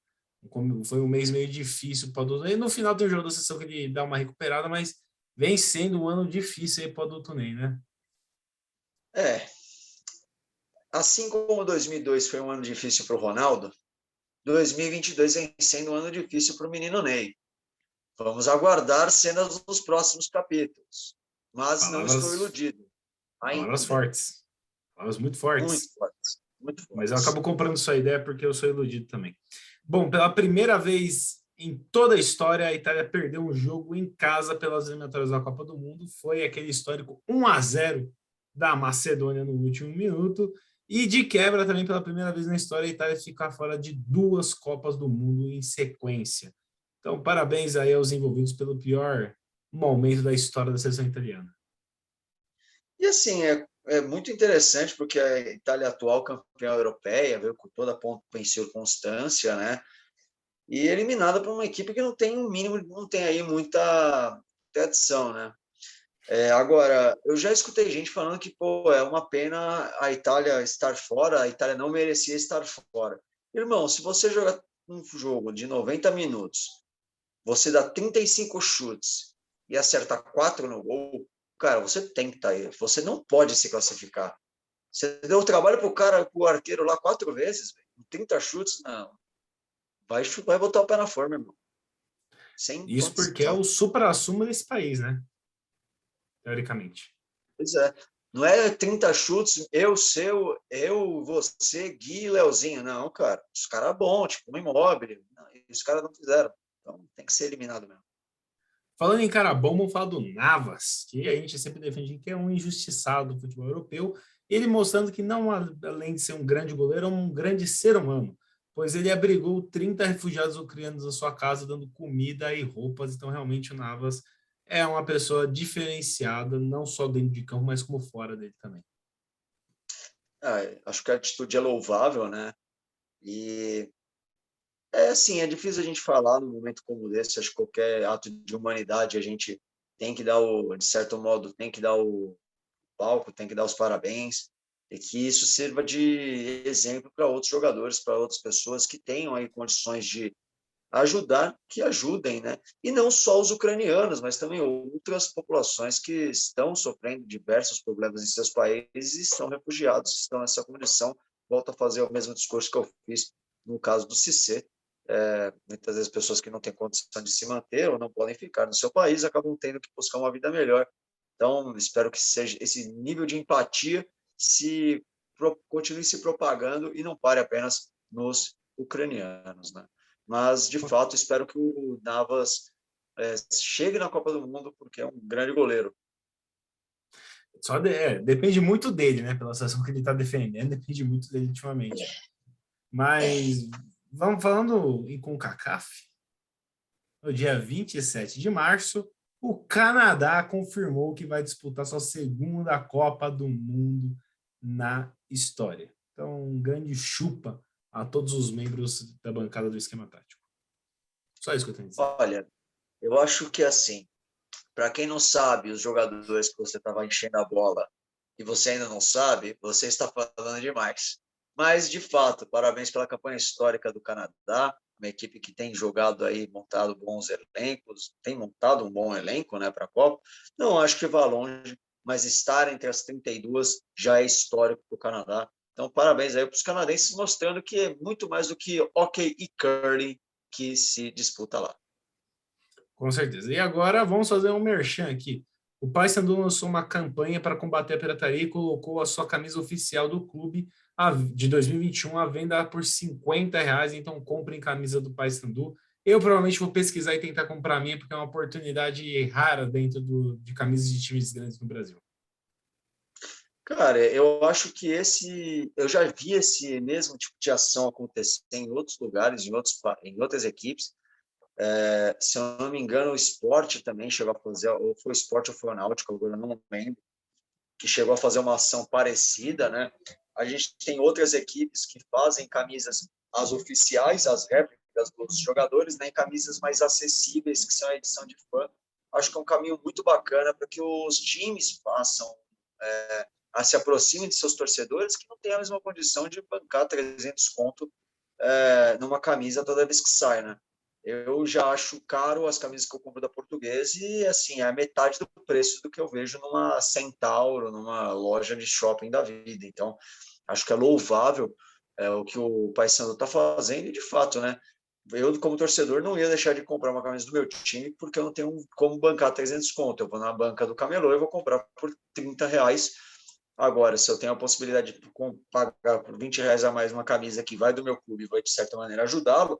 foi um mês meio difícil para o Adulto Ney. No final tem um jogo da sessão que ele dá uma recuperada, mas vem sendo um ano difícil aí para o Adulto Ney, né? É, assim como 2002 foi um ano difícil para o Ronaldo, 2022 vem sendo um ano difícil para o menino Ney. Vamos aguardar cenas nos próximos capítulos. Mas não estou Palavras, iludido. palavras Ainda. fortes. Palavras muito Muito fortes. fortes. Muito Mas eu fortes. acabo comprando sua ideia porque eu sou iludido também. Bom, pela primeira vez em toda a história, a Itália perdeu um jogo em casa pelas eliminatórias da Copa do Mundo. Foi aquele histórico 1-0 da Macedônia no último minuto. E de quebra, também pela primeira vez na história, a Itália ficar fora de 2 Copas do Mundo em sequência. Então, parabéns aí aos envolvidos pelo pior momento da história da seleção italiana. E assim, é muito interessante porque a Itália atual campeã europeia, veio com toda a venceu constância, né? E eliminada por uma equipe que não tem um mínimo, não tem aí muita tradição, né? Agora, eu já escutei gente falando que, pô, é uma pena a Itália estar fora, a Itália não merecia estar fora. Irmão, se você jogar um jogo de 90 minutos, você dá 35 chutes e acerta 4 no gol, cara, você tem que estar aí. Você não pode se classificar. Você deu trabalho pro cara, pro arqueiro lá 4 vezes, véio. 30 chutes, não. Vai botar o pé na forma, irmão. Sem Isso porque é condição. o supra-sumo desse país, né? Teoricamente. Pois é. Não é 30 chutes, você, Gui e Leozinho. Não, cara. Os caras bons, tipo, um Immobile. Não, os caras não fizeram. Então tem que ser eliminado mesmo. Falando em cara bom, vamos falar do Navas, que a gente sempre defende que é um injustiçado do futebol europeu. Ele mostrando que não, além de ser um grande goleiro, é um grande ser humano, pois ele abrigou 30 refugiados ucranianos na sua casa, dando comida e roupas. Então, realmente, o Navas é uma pessoa diferenciada, não só dentro de campo, mas como fora dele também. Acho que a atitude é louvável, né? E é assim, é difícil a gente falar num momento como esse. Acho que qualquer ato de humanidade a gente tem que dar de certo modo, tem que dar o palco, tem que dar os parabéns, e que isso sirva de exemplo para outros jogadores, para outras pessoas que tenham aí condições de ajudar, que ajudem, né? E não só os ucranianos, mas também outras populações que estão sofrendo diversos problemas em seus países e estão refugiados, estão nessa condição. Volto a fazer o mesmo discurso que eu fiz no caso do Cissé. Muitas vezes pessoas que não têm condição de se manter ou não podem ficar no seu país acabam tendo que buscar uma vida melhor. Então, espero que seja esse nível de empatia continue se propagando e não pare apenas nos ucranianos, né? Mas, de fato, espero que o Navas chegue na Copa do Mundo, porque é um grande goleiro. Depende muito dele, né? Pela situação que ele está defendendo, depende muito dele ultimamente. Mas vamos falando em CONCACAF. No dia 27 de março, o Canadá confirmou que vai disputar sua segunda Copa do Mundo na história. Então, um grande chupa a todos os membros da bancada do Esquema Tático. Só isso que eu tenho a dizer. Olha, eu acho que assim, para quem não sabe, os jogadores que você estava enchendo a bola e você ainda não sabe, você está falando demais. Mas, de fato, parabéns pela campanha histórica do Canadá, uma equipe que tem jogado aí, montado bons elencos, tem montado um bom elenco, né, para a Copa. Não acho que vá longe, mas estar entre as 32 já é histórico para o Canadá. Então, parabéns aí para os canadenses, mostrando que é muito mais do que hockey e curling que se disputa lá. Com certeza. E agora vamos fazer um merchan aqui. O Paysandu lançou uma campanha para combater a pirataria e colocou a sua camisa oficial do clube de 2021 à venda por R$ 50. Então comprem camisa do Paysandu. Eu provavelmente vou pesquisar e tentar comprar a minha, porque é uma oportunidade rara dentro de camisas de times grandes no Brasil. Cara, eu acho que eu já vi esse mesmo tipo de ação acontecer em outros lugares, em outras equipes. Se eu não me engano, o Sport também chegou a fazer, ou foi o Sport ou foi o Náutico, agora eu não lembro, que chegou a fazer uma ação parecida, né? A gente tem outras equipes que fazem camisas, as oficiais, as réplicas dos jogadores, né, em camisas mais acessíveis, que são a edição de fã. Acho que é um caminho muito bacana para que os times façam, se aproximem de seus torcedores, que não têm a mesma condição de bancar 300 conto numa camisa toda vez que sai, né? Eu já acho caro as camisas que eu compro da Portuguesa e, assim, é a metade do preço do que eu vejo numa Centauro, numa loja de shopping da vida. Então, acho que é louvável o que o Paysandu está fazendo e, de fato, né? Eu, como torcedor, não ia deixar de comprar uma camisa do meu time porque eu não tenho como bancar 300 conto. Eu vou na banca do camelô e vou comprar por R$ 30. Agora, se eu tenho a possibilidade de pagar por R$ 20 a mais uma camisa que vai do meu clube e vai, de certa maneira, ajudá-lo,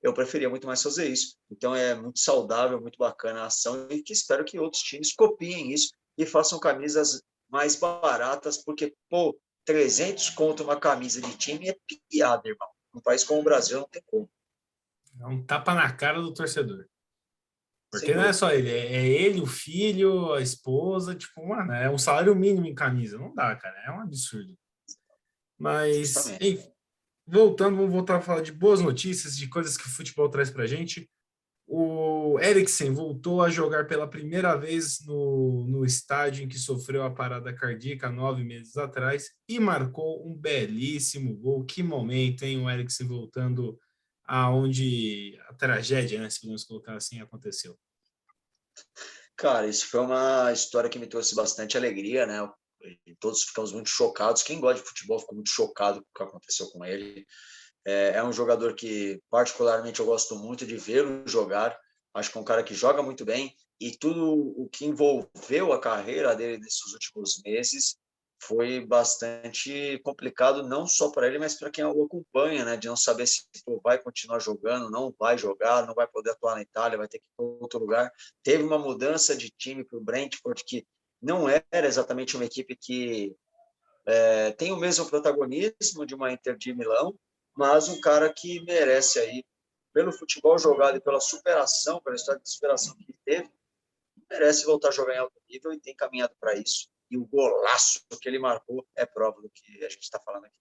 eu preferia muito mais fazer isso. Então, é muito saudável, muito bacana a ação e que espero que outros times copiem isso e façam camisas mais baratas, porque, pô, 300 conto uma camisa de time é piada, irmão. Num país como o Brasil não tem como. É um tapa na cara do torcedor. Sem Porque não é dúvida. só ele, é ele, o filho, a esposa, tipo, mano, é um salário mínimo em camisa. Não dá, cara, é um absurdo. Mas, Justamente. enfim, vamos voltar a falar de boas notícias, de coisas que o futebol traz pra gente. O Eriksen voltou a jogar pela primeira vez no estádio em que sofreu a parada cardíaca 9 meses atrás e marcou um belíssimo gol. Que momento, hein? O Eriksen voltando aonde a tragédia, né, se podemos colocar assim, aconteceu. Cara, isso foi uma história que me trouxe bastante alegria, né? E todos ficamos muito chocados. Quem gosta de futebol ficou muito chocado com o que aconteceu com ele. É um jogador que, particularmente, eu gosto muito de vê-lo jogar. Acho que é um cara que joga muito bem e tudo o que envolveu a carreira dele nesses últimos meses foi bastante complicado, não só para ele, mas para quem o acompanha, né? De não saber se vai continuar jogando, não vai jogar, não vai poder atuar na Itália, vai ter que ir para outro lugar. Teve uma mudança de time para o Brentford, que não era exatamente uma equipe que tem o mesmo protagonismo de uma Inter de Milão, mas um cara que merece aí, pelo futebol jogado e pela superação, pela história de superação que ele teve, merece voltar a jogar em alto nível e tem caminhado para isso. E o golaço que ele marcou é prova do que a gente está falando aqui.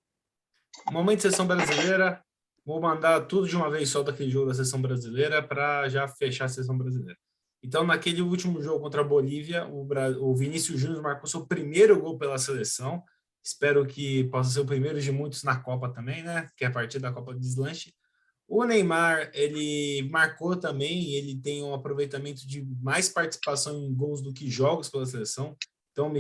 Momento de seleção brasileira. Vou mandar tudo de uma vez só daquele jogo da seleção brasileira para já fechar a seleção brasileira. Então, naquele último jogo contra a Bolívia, o Vinícius Júnior marcou seu primeiro gol pela seleção. Espero que possa ser o primeiro de muitos na Copa também, né? Que é a partir da Copa de Deslanche. O Neymar, ele marcou também, ele tem um aproveitamento de mais participação em gols do que jogos pela seleção. Então,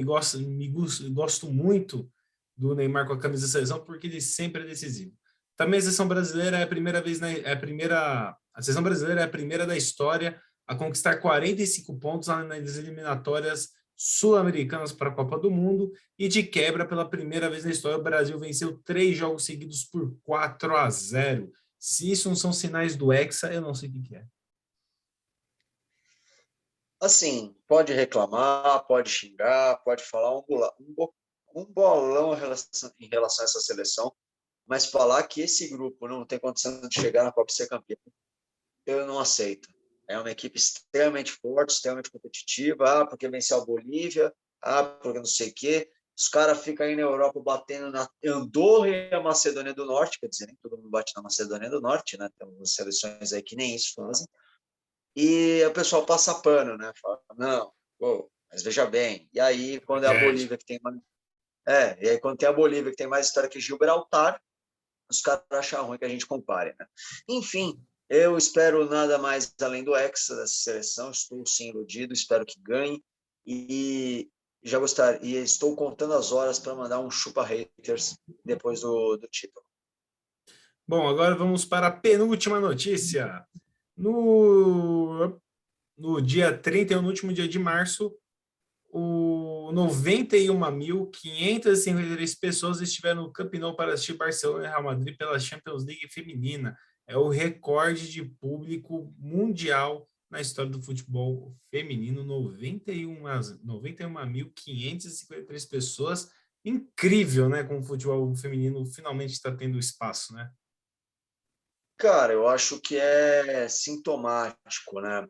gosto muito do Neymar com a camisa da seleção, porque ele sempre é decisivo. Também a seleção brasileira é a primeira vez, a seleção brasileira é a primeira da história a conquistar 45 pontos nas eliminatórias sul-americanas para a Copa do Mundo e de quebra, pela primeira vez na história, o Brasil venceu 3 jogos seguidos por 4-0. Se isso não são sinais do Hexa, eu não sei o que é. Assim, pode reclamar, pode xingar, pode falar um bolão em relação a essa seleção, mas falar que esse grupo não tem condição de chegar na Copa e ser campeão, eu não aceito. É uma equipe extremamente forte, extremamente competitiva, porque venceu a Bolívia, porque não sei o quê. Os caras ficam aí na Europa batendo na Andorra e a Macedônia do Norte, quer dizer, nem todo mundo bate na Macedônia do Norte, né? Tem umas seleções aí que nem isso fazem. E o pessoal passa pano, né? Fala, não, pô, mas veja bem. E aí, quando é a Bolívia que tem mais... e aí quando tem a Bolívia que tem mais história que Gibraltar, os caras acham ruim que a gente compare, né? Enfim, eu espero nada mais além do Hexa dessa seleção, estou sim iludido, espero que ganhe e já gostaria, e estou contando as horas para mandar um chupa haters depois do título. Bom, agora vamos para a penúltima notícia. No dia 30, no último dia de março, 91.553 pessoas estiveram no Camp Nou para assistir Barcelona e Real Madrid pela Champions League feminina. É o recorde de público mundial na história do futebol feminino. 91.553 pessoas. Incrível, né? Como o futebol feminino finalmente está tendo espaço, né? Cara, eu acho que é sintomático, né?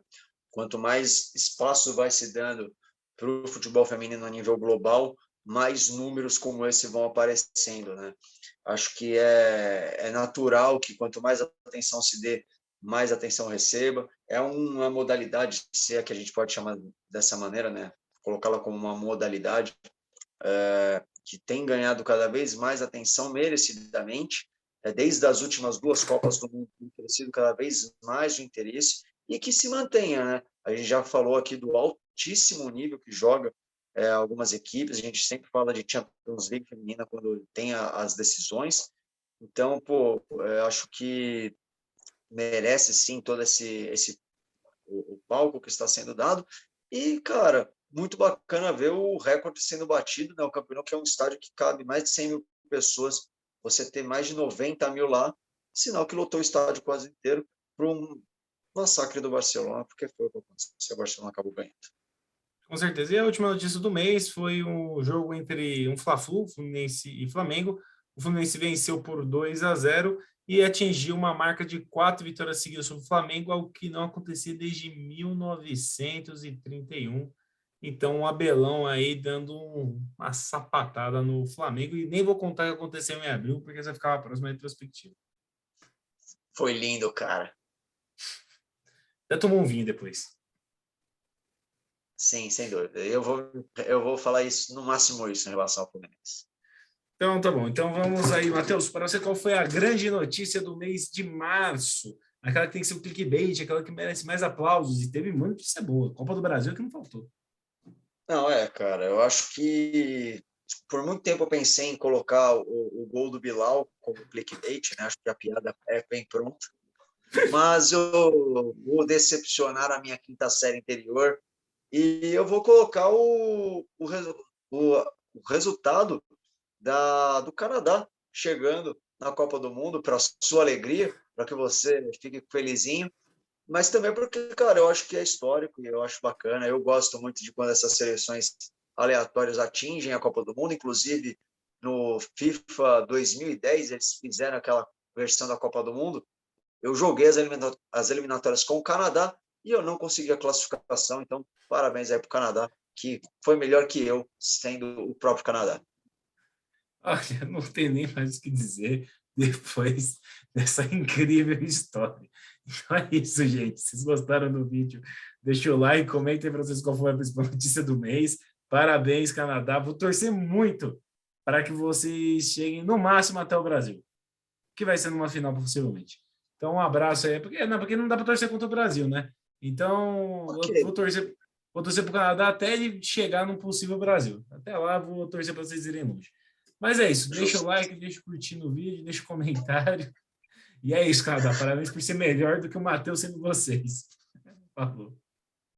Quanto mais espaço vai se dando para o futebol feminino a nível global, mais números como esse vão aparecendo, né? Acho que é natural que quanto mais atenção se dê, mais atenção receba. É uma modalidade, se é que a gente pode chamar dessa maneira, né? Colocá-la como uma modalidade que tem ganhado cada vez mais atenção merecidamente. Desde as últimas 2 Copas do Mundo, tem crescido cada vez mais o interesse e que se mantenha, né? A gente já falou aqui do altíssimo nível que joga algumas equipes, a gente sempre fala de Champions League feminina quando tem as decisões. Então, pô, eu acho que merece sim todo o palco que está sendo dado. E, cara, muito bacana ver o recorde sendo batido, né? O Camp Nou, que é um estádio que cabe mais de 100 mil pessoas, você ter mais de 90 mil lá, sinal que lotou o estádio quase inteiro para um massacre do Barcelona, porque foi o que aconteceu, o Barcelona acabou ganhando. Com certeza. E a última notícia do mês foi um jogo entre um Fla-Flu, Fluminense e Flamengo. O Fluminense venceu por 2-0 e atingiu uma marca de 4 vitórias seguidas sobre o Flamengo, algo que não acontecia desde 1931. Então, o Abelão aí dando uma sapatada no Flamengo. E nem vou contar o que aconteceu em abril, porque você vai ficar a próxima retrospectiva. Foi lindo, cara. Até tomou um vinho depois. Sim, sem dúvida. Eu vou falar isso, no máximo isso, em relação ao Fluminense. Então, tá bom. Então, vamos aí, Matheus, para você, qual foi a grande notícia do mês de março? Aquela que tem que ser o clickbait, aquela que merece mais aplausos. E teve muita notícia boa. Copa do Brasil que não faltou. Não, cara, eu acho que por muito tempo eu pensei em colocar o gol do Bilal como clickbait, né? Acho que a piada é bem pronta. Mas eu vou decepcionar a minha quinta série interior e eu vou colocar o resultado do Canadá chegando na Copa do Mundo, para sua alegria, para que você fique felizinho, mas também porque, cara, eu acho que é histórico e eu acho bacana. Eu gosto muito de quando essas seleções aleatórias atingem a Copa do Mundo, inclusive no FIFA 2010, eles fizeram aquela versão da Copa do Mundo, eu joguei as eliminatórias com o Canadá e eu não consegui a classificação, então parabéns aí para o Canadá, que foi melhor que eu, sendo o próprio Canadá. Olha, não tem nem mais o que dizer depois dessa incrível história. Então é isso, gente. Se vocês gostaram do vídeo, deixa o like, comentem para vocês qual foi a principal notícia do mês. Parabéns, Canadá. Vou torcer muito para que vocês cheguem no máximo até o Brasil, que vai ser numa final, possivelmente. Então, um abraço aí. Porque não dá para torcer contra o Brasil, né? Então, Ok, eu vou torcer para o Canadá até ele chegar no possível Brasil. Até lá, vou torcer para vocês irem longe. Mas é isso. Deixa o justo. like, deixa o curtir no vídeo, deixa o comentário. E é isso, Canadá. Parabéns por ser melhor do que o Matheus sendo vocês. Falou.